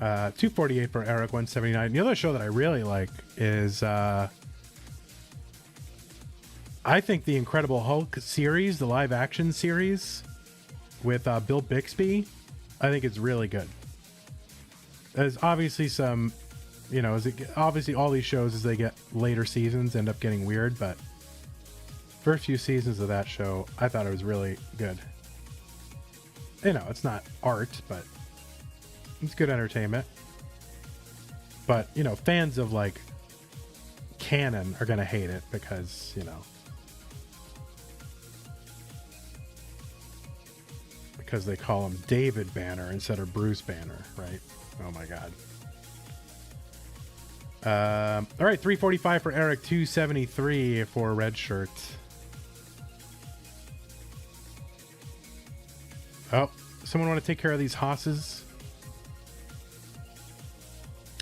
A: $248 for Eric, 179. The other show that I really like is I think the Incredible Hulk series, the live action series with Bill Bixby. I think it's really good. There's obviously some, obviously all these shows as they get later seasons end up getting weird, but First few seasons of that show, I thought it was really good. You know, it's not art, but it's good entertainment. But, you know, fans of like canon are going to hate it because, you know, because they call him David Banner instead of Bruce Banner, right? Oh my God. All right, 345 for Eric, 273 for Redshurt. Oh, someone want to take care of these hosses?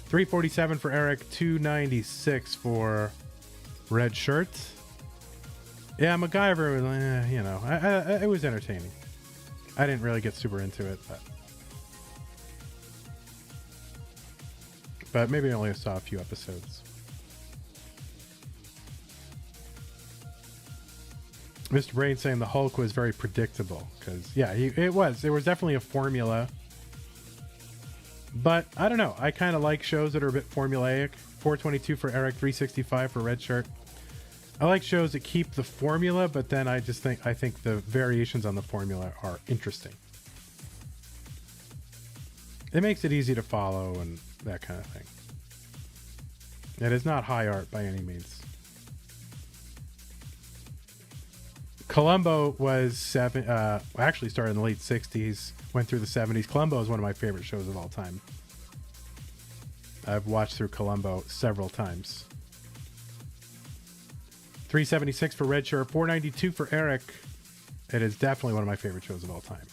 A: 347 for Eric, 296 for Redshurt. Yeah, MacGyver was, you know, it was entertaining. I didn't really get super into it, but maybe I only saw a few episodes. Mr. Brain saying the Hulk was very predictable because, yeah, it was. There was definitely a formula. But I don't know. I kind of like shows that are a bit formulaic. 422 for Eric, 365 for Redshurt. I like shows that keep the formula, but then I think the variations on the formula are interesting. It makes it easy to follow and that kind of thing. It is not high art by any means. Columbo was actually started in the late 60s, went through the 70s. Columbo is one of my favorite shows of all time. I've watched through Columbo several times. 376 for Redshirt, 492 for Eric. It is definitely one of my favorite shows of all time.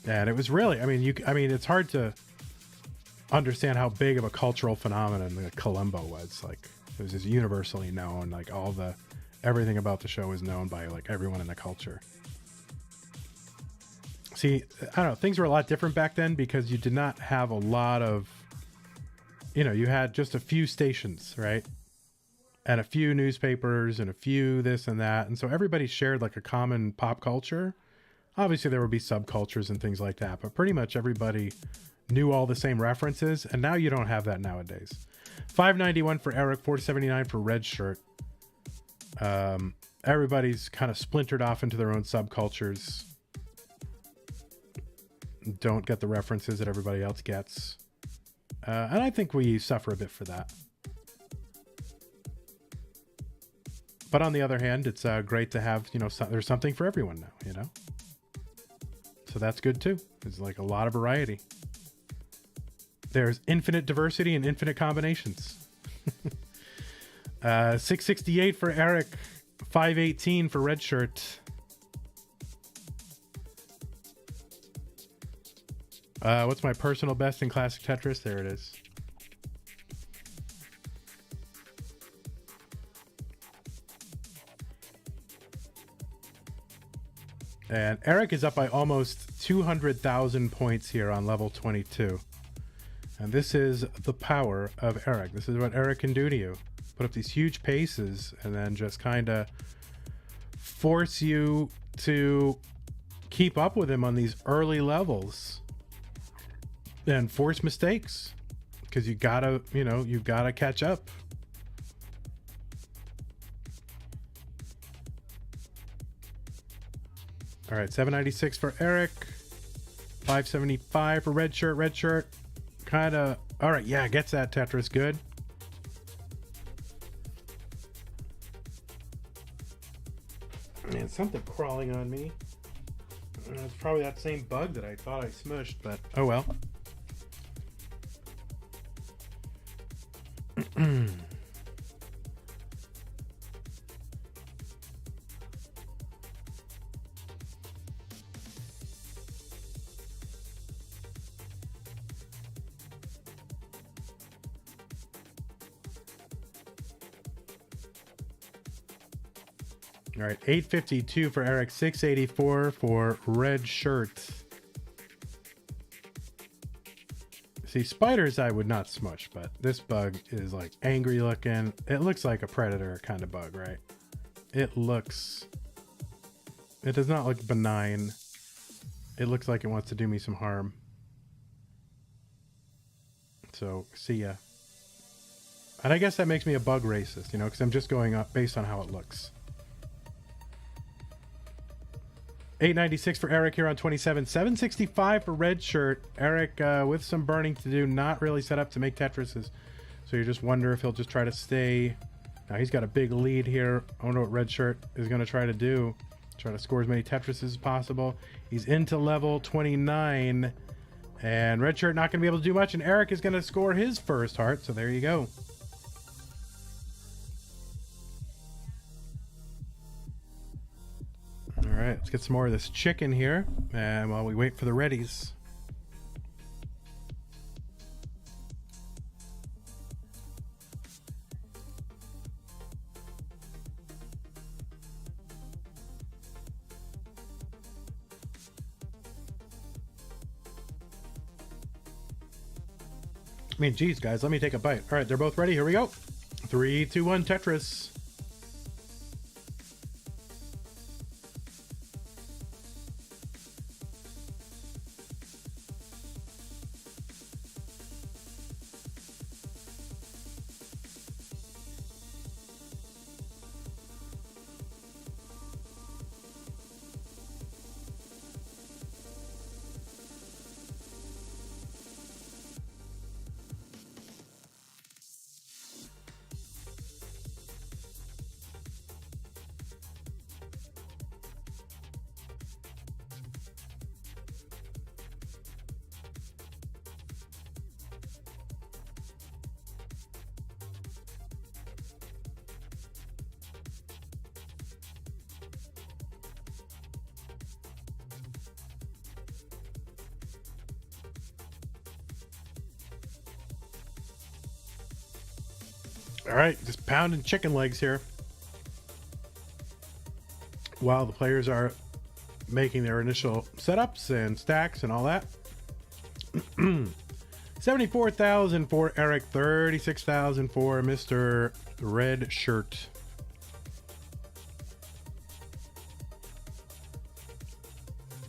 A: And it was really, I mean, it's hard to understand how big of a cultural phenomenon the Columbo was. Like, it was just universally known. Like, everything about the show was known by like everyone in the culture. See, I don't know, things were a lot different back then because you did not have a lot of, you know, you had just a few stations, right? And a few newspapers and a few this and that. And so everybody shared like a common pop culture. Obviously there would be subcultures and things like that, but pretty much everybody knew all the same references. And now you don't have that nowadays. 591 for Eric, 479 for Redshirt. Everybody's kind of splintered off into their own subcultures. Don't get the references that everybody else gets. And I think we suffer a bit for that. But on the other hand, it's great to have, you know, there's something for everyone now, you know? So that's good too. There's like a lot of variety. There's infinite diversity and infinite combinations. 668 for Eric, 518 for Redshirt. What's my personal best in classic Tetris? There it is. And Eric is up by almost 200,000 points here on level 22. And this is the power of Eric. This is what Eric can do to you. Put up these huge paces and then just kind of force you to keep up with him on these early levels. And force mistakes. Because you gotta, you know, you've gotta catch up. All right, 796 for Eric, 575 for Redshirt. Redshirt, kind of, all right, yeah, gets that Tetris, good. Man, something crawling on me. It's probably that same bug that I thought I smushed, but oh well. All right, 852 for Eric, 684 for Redshirt. See, spiders I would not smush, but this bug is like angry looking. It looks like a predator kind of bug, right? It does not look benign. It looks like it wants to do me some harm. So, see ya. And I guess that makes me a bug racist, you know, because I'm just going up based on how it looks. 896 for Eric here on 27. 765 for Redshurt. Eric, with some burning to do, not really set up to make Tetrises. So you just wonder if he'll just try to stay. Now he's got a big lead here. I wonder what Redshurt is going to try to do. Try to score as many Tetrises as possible. He's into level 29. And Redshurt not going to be able to do much. And Eric is going to score his first heart. So there you go. All right, let's get some more of this chicken here. And while we wait for the readies. I mean, geez, guys, let me take a bite. All right, they're both ready. Here we go. 3, 2, 1, Tetris. All right, just pounding chicken legs here while the players are making their initial setups and stacks and all that. 74,000 for Eric, 36,000 for Mr. Redshurt.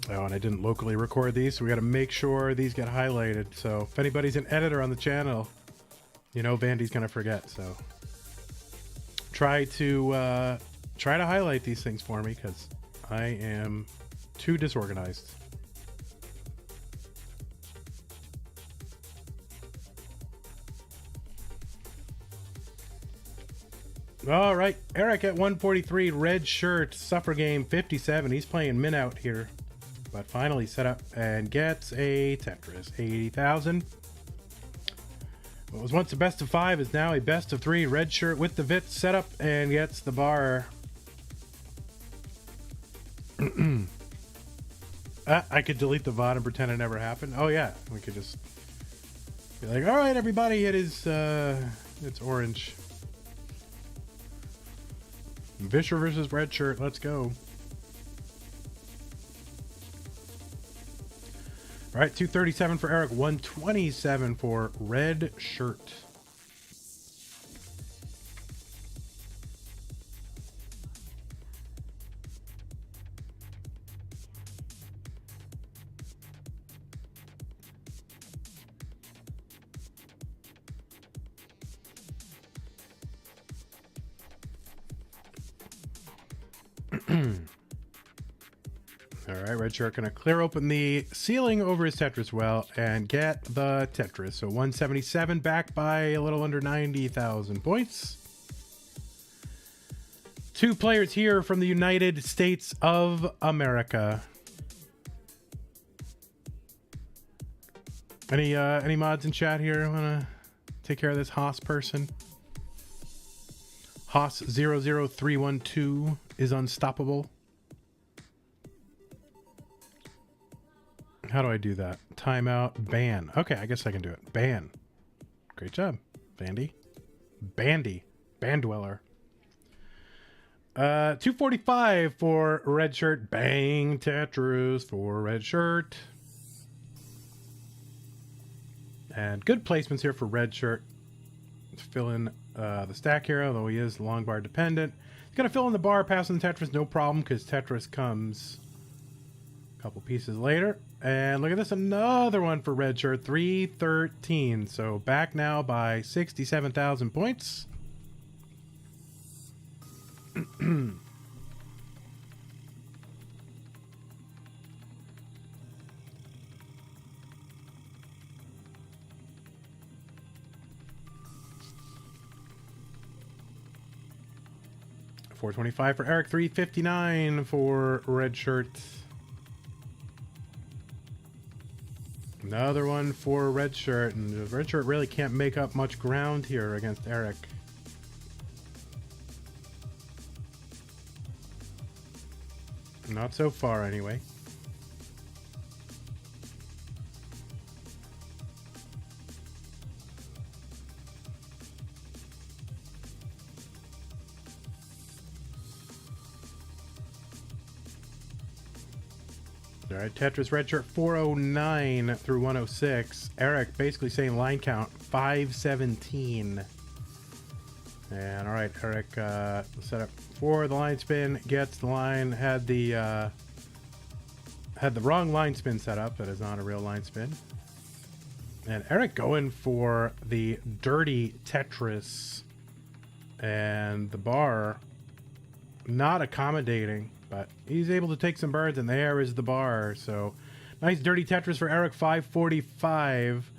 A: Oh, and I didn't locally record these, so we got to make sure these get highlighted. So if anybody's an editor on the channel, you know Vandy's gonna forget. So try to highlight these things for me because I am too disorganized. All right, Eric at 143, Redshurt, Suffer Game 57. He's playing min out here, but finally set up and gets a Tetris. 80,000. What was once a best of 5 is now a best of 3. Redshurt with the VIT set up and gets the bar. I could delete the VOD and pretend it never happened. Oh yeah, we could just be like, all right, everybody, it is it's orange. Vischer versus Redshurt. Let's go. All right, 237 for Eric, 127 for Redshurt. All right, Redshurt gonna clear open the ceiling over his Tetris well and get the Tetris. So 177 back by a little under 90,000 points. 2 players here from the United States of America. Any mods in chat here wanna take care of this Haas person? Haas 00312 is unstoppable. How do I do that? Timeout, ban. Okay, I guess I can do it. Ban. Great job, Vandy. Vandweller. 245 for Redshurt. Bang Tetris for Redshurt. And good placements here for Redshurt. Let's fill in the stack here, although he is long bar dependent. He's going to fill in the bar, passing the Tetris, no problem, because Tetris comes A couple pieces later, and look at this, another one for Redshurt, 313. So back now by 67,000 points. $425 for Eric, $359 for Redshurt. Another one for Redshurt, and Redshurt really can't make up much ground here against Eric. Not so far, anyway. All right, Tetris Redshirt 409 through 106. Eric basically saying line count 517. And all right, Eric set up for the line spin, gets the line, had the wrong line spin set up. That is not a real line spin. And Eric going for the dirty Tetris, and the bar not accommodating, but he's able to take some birds, and there is the bar. So nice dirty Tetris for Eric, 545.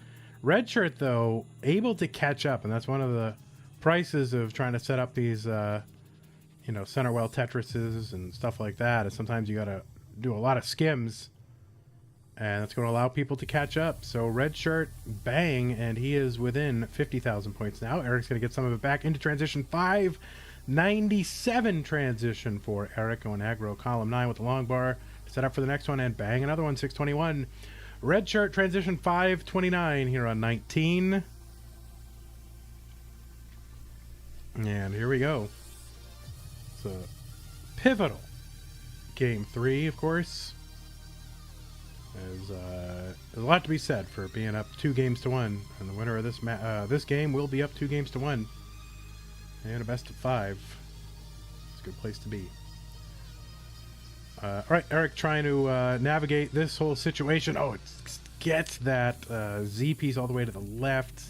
A: Redshirt, though, able to catch up, and that's one of the prices of trying to set up these, center well Tetrises and stuff like that, is sometimes you got to do a lot of skims, and that's going to allow people to catch up. So Redshirt, bang, and he is within 50,000 points now. Eric's going to get some of it back into transition 597 transition for Eric, going aggro column 9 with the long bar to set up for the next one, and bang, another one, 621. Redshirt transition 529 here on 19. And here we go. It's a pivotal game 3, of course. There's a lot to be said for being up 2-1, and the winner of this game will be up 2-1, and a best of 5. It's a good place to be. All right, Eric trying to navigate this whole situation. Oh, it gets that Z piece all the way to the left,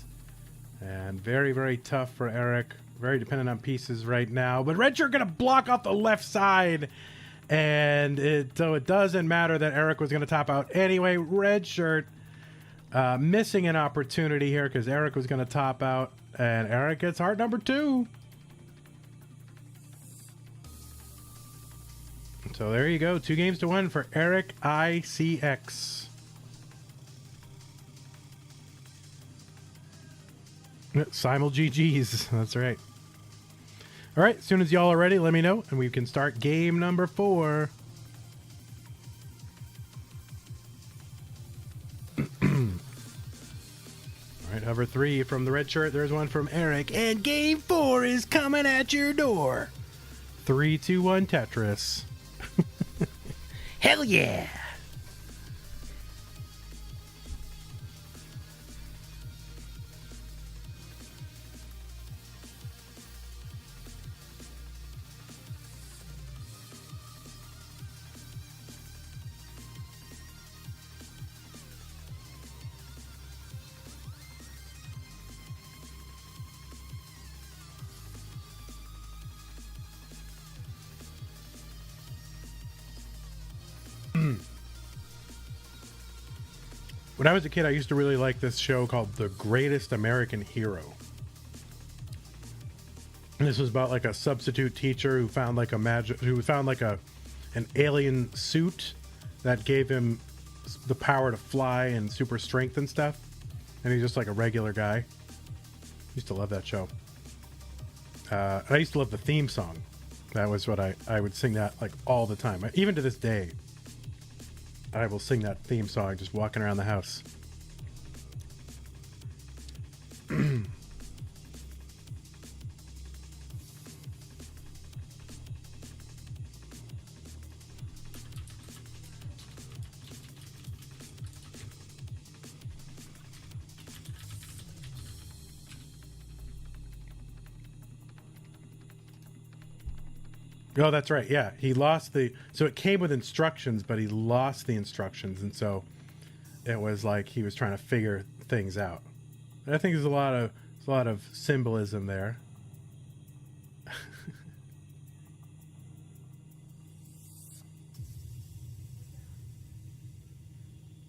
A: and very, very tough for Eric. Very dependent on pieces right now, but Redshirt gonna block off the left side, and so it doesn't matter that Eric was gonna top out anyway. Redshirt missing an opportunity here because Eric was gonna top out, and Eric gets heart number 2. So there you go, 2-1 for Eric ICX. Simul GGs, that's right. All right, as soon as y'all are ready, let me know, and we can start game number 4. All right, hover 3 from the red shirt. There's one from Eric, and game 4 is coming at your door. 3, 2, 1, Tetris. Hell yeah! When I was a kid, I used to really like this show called The Greatest American Hero. And this was about like a substitute teacher who found like an alien suit that gave him the power to fly and super strength and stuff. And he's just like a regular guy. Used to love that show. And I used to love the theme song. That was what I would sing that like all the time. Even to this day, I will sing that theme song just walking around the house. Oh, that's right. Yeah, he lost so it came with instructions, but he lost the instructions, and so it was like he was trying to figure things out. And I think there's a lot of symbolism there.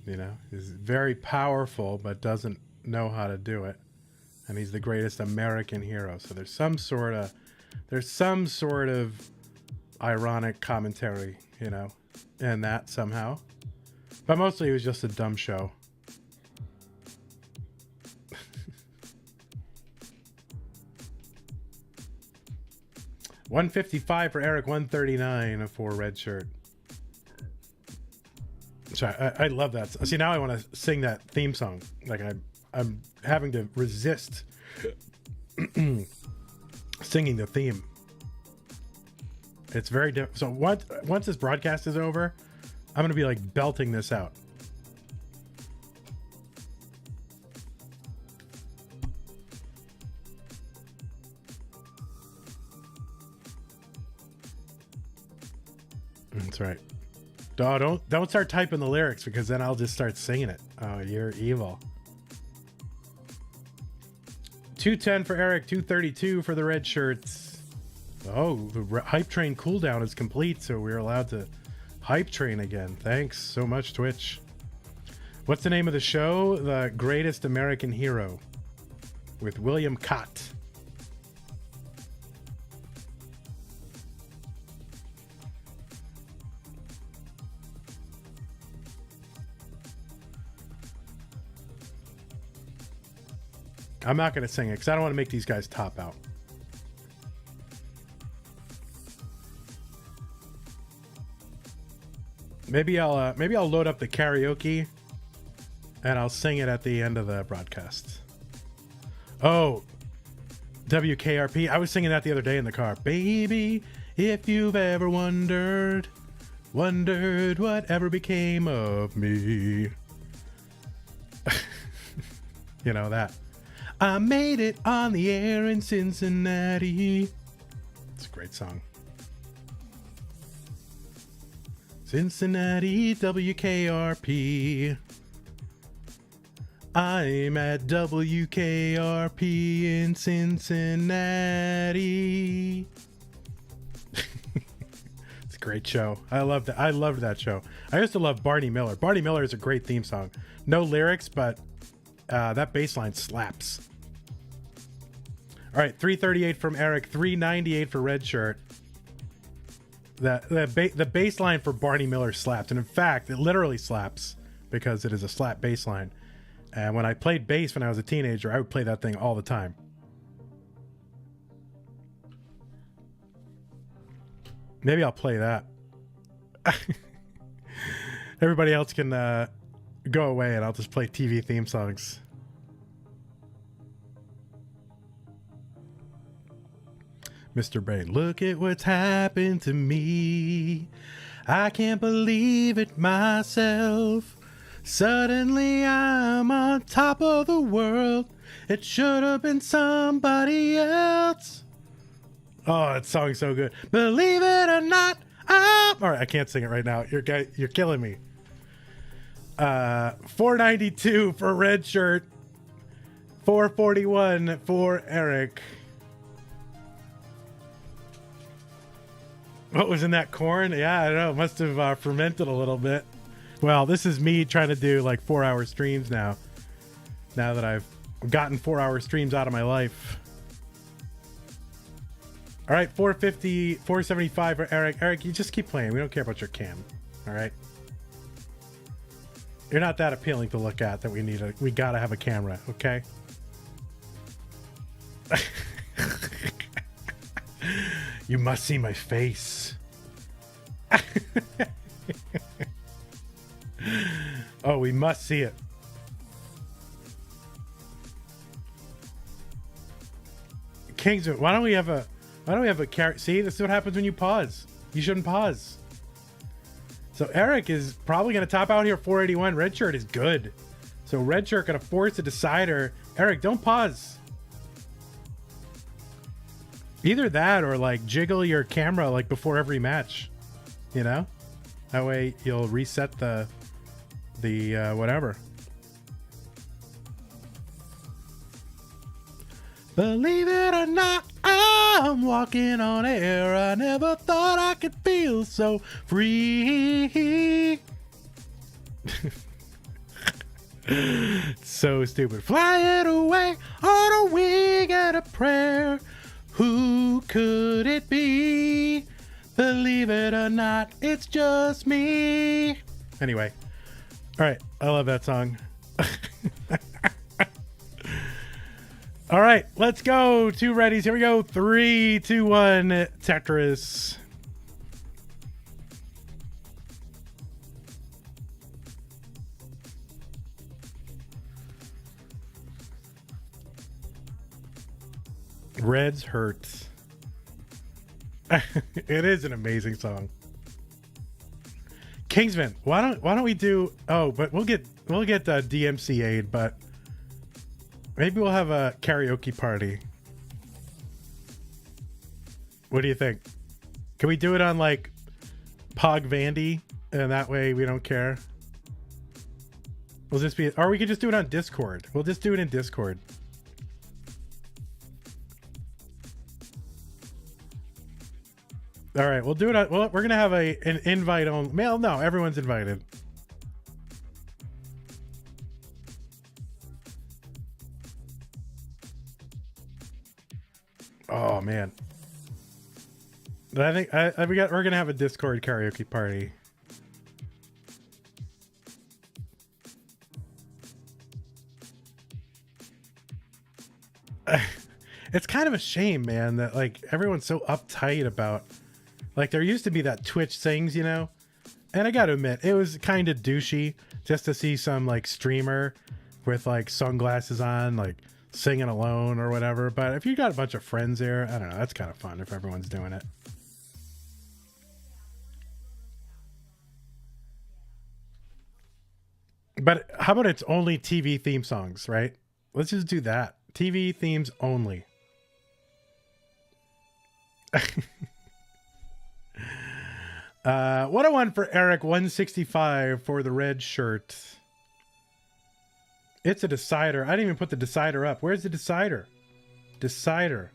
A: You know, he's very powerful, but doesn't know how to do it. And he's the greatest American hero. So there's some sort of ironic commentary, you know, in that somehow. But mostly it was just a dumb show. $155 for Eric, $139 for Redshurt. Sorry, I love that. See, now I want to sing that theme song. Like I'm having to resist singing the theme. It's very different. So once this broadcast is over, I'm gonna be like belting this out. That's right. Oh, don't start typing the lyrics, because then I'll just start singing it. Oh, you're evil. 210 for Eric, 232 for the red shirts. Oh, the hype train cooldown is complete, so we're allowed to hype train again. Thanks so much, Twitch. What's the name of the show? The Greatest American Hero with William Cott. I'm not going to sing it because I don't want to make these guys top out. Maybe I'll load up the karaoke and I'll sing it at the end of the broadcast. Oh, WKRP. I was singing that the other day in the car. Baby, if you've ever wondered whatever became of me. You know that. I made it on the air in Cincinnati. It's a great song. Cincinnati, WKRP. I'm at WKRP in Cincinnati. It's a great show. I loved it. I loved that show. I used to love Barney Miller. Barney Miller is a great theme song. No lyrics, but that bass line slaps. All right, 338 from Eric, 398 for Redshirt. The bass line for Barney Miller slaps, and in fact, it literally slaps because it is a slap bass line. And when I played bass when I was a teenager, I would play that thing all the time. Maybe I'll play that. Everybody else can go away, and I'll just play TV theme songs. Mr. Brain, look at what's happened to me. I can't believe it myself. Suddenly I'm on top of the world. It should have been somebody else. Oh, that song's so good. Believe it or not, all right, I can't sing it right now. You're killing me. 492 for Redshirt. 441 for Eric. What was in that corn? Yeah, I don't know. It must have fermented a little bit. Well, this is me trying to do like 4-hour streams now. Now that I've gotten 4-hour streams out of my life. All right, 450, 475 for Eric. Eric, you just keep playing. We don't care about your cam. All right. You're not that appealing to look at that we gotta have a camera, okay? You must see my face. Oh, we must see it. Kingsman, why don't we have a carrot? See, this is what happens when you pause. You shouldn't pause. So Eric is probably going to top out here 481. Redshirt is good. So Redshirt going to force a decider. Eric, don't pause. Either that or like jiggle your camera like before every match, you know? That way you'll reset the whatever. Believe it or not, I'm walking on air. I never thought I could feel so free. So stupid. Flying away on a wing and a prayer. Who could it be? Believe it or not, it's just me. Anyway. All right. I love that song. All right. Let's go. 2 readies. Here we go. 3, 2, 1. Tetris. Redshurt. It is an amazing song. Kingsman, why don't we do? Oh, but we'll get DMCA'd, but maybe we'll have a karaoke party. What do you think? Can we do it on like Pog Vandy, and that way we don't care? We'll just be, or we could just do it on Discord. We'll just do it in Discord. All right, we'll do it. Well, we're gonna have an invite on. Well, no, everyone's invited. Oh man, but I think we're gonna have a Discord karaoke party. It's kind of a shame, man, that like everyone's so uptight about. Like, there used to be that Twitch Sings, you know? And I gotta admit, it was kind of douchey just to see some, like, streamer with, like, sunglasses on, like, singing alone or whatever. But if you got a bunch of friends there, I don't know, that's kind of fun if everyone's doing it. But how about it's only TV theme songs, right? Let's just do that. TV themes only. 101 for Eric, 165 for the red shirt. It's a decider. I didn't even put the decider up. Where's the decider? Decider.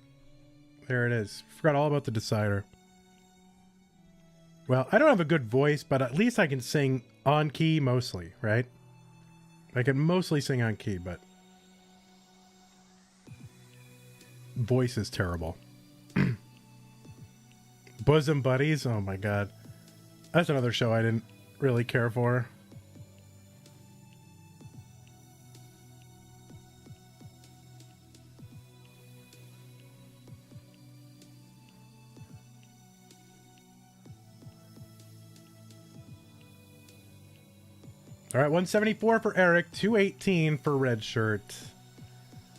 A: There it is. Forgot all about the decider. Well, I don't have a good voice, but at least I can sing on key mostly, right? I can mostly sing on key, but voice is terrible. Bosom Buddies. Oh my god. That's another show I didn't really care for. All right, 174 for Eric, 218 for Redshurt. See,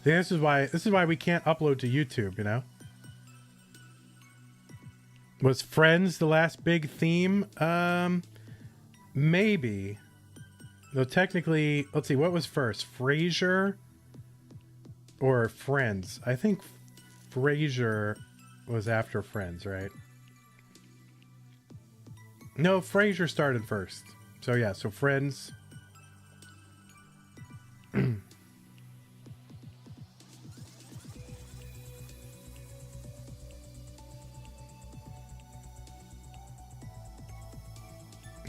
A: this is why we can't upload to YouTube, you know? Was Friends the last big theme? Maybe. Though technically, let's see, what was first? Frasier or Friends? I think Frasier was after Friends, right? No, Frasier started first. So yeah, so Friends.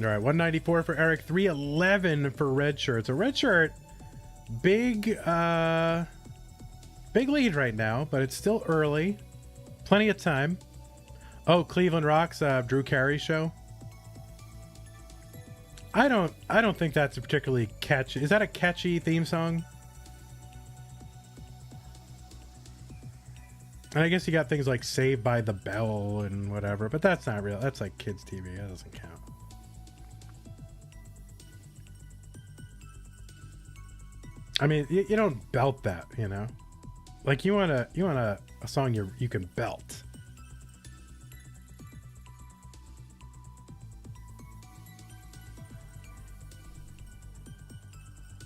A: All right, 194 for Eric, 311 for Redshirt. So Redshirt, big lead right now, but it's still early. Plenty of time. Oh, Cleveland Rocks, Drew Carey show. I don't think that's a particularly catchy. Is that a catchy theme song? And I guess you got things like Saved by the Bell and whatever, but that's not real. That's like kids TV. That doesn't count. I mean, you don't belt that, you know? Like you want a song you can belt.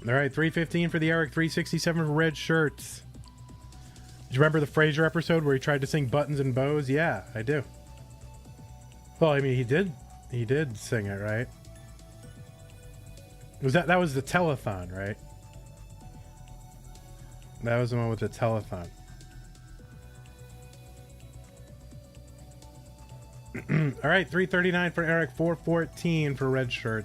A: All right, 315 for the Eric, 367 for Red Shirts. you remember the Frasier episode where he tried to sing Buttons and Bows? Yeah, I do. Well, I mean, he did sing it, right? That was the telethon, right? That was the one with the telethon. All right, 339 for Eric, 414 for Redshurt.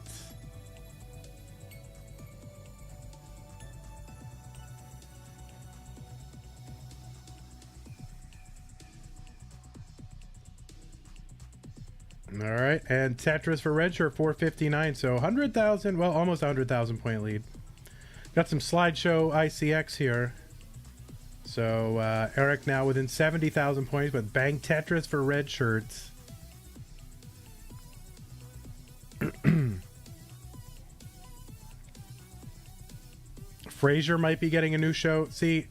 A: All right, and Tetris for Redshurt, 459. So 100,000, well, almost 100,000 point lead. Got some slideshow ICX here. So Eric now within 70,000 points, but bang Tetris for Redshirts. Frasier might be getting a new show. See,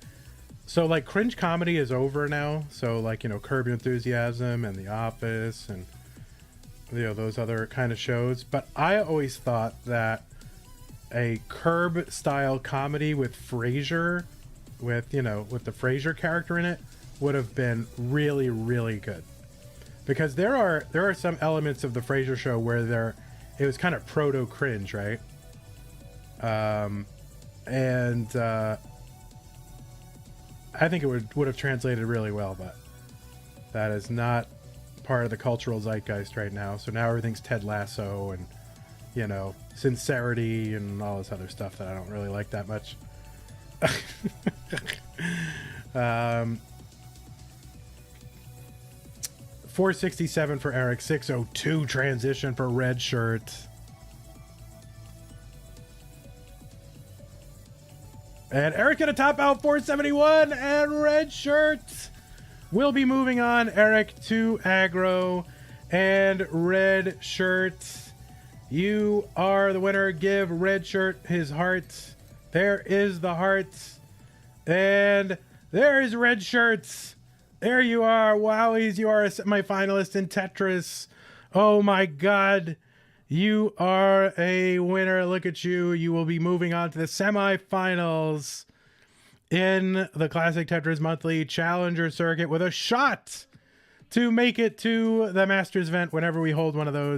A: so like cringe comedy is over now. So like, you know, Curb Your Enthusiasm and The Office and, you know, those other kind of shows. But I always thought that a Curb style comedy with Frasier, with, you know, with the Frasier character in it, would have been really, really good. Because there are some elements of the Frasier show where it was kind of proto cringe, right? And I think it would have translated really well, but that is not part of the cultural zeitgeist right now. So now everything's Ted Lasso and, you know, sincerity and all this other stuff that I don't really like that much. 467 for Eric, 602 transition for Redshurt. And Eric gonna top out 471, and Redshurt will be moving on. Eric to aggro, and Redshurt, you are the winner. Give Redshurt his heart. There is the heart, and there is Redshurt. There you are. Wowies, you are a semi-finalist in Tetris. Oh my God. You are a winner. Look at you. You will be moving on to the semifinals in the Classic Tetris Monthly Challenger Circuit with a shot to make it to the Masters event whenever we hold one of those.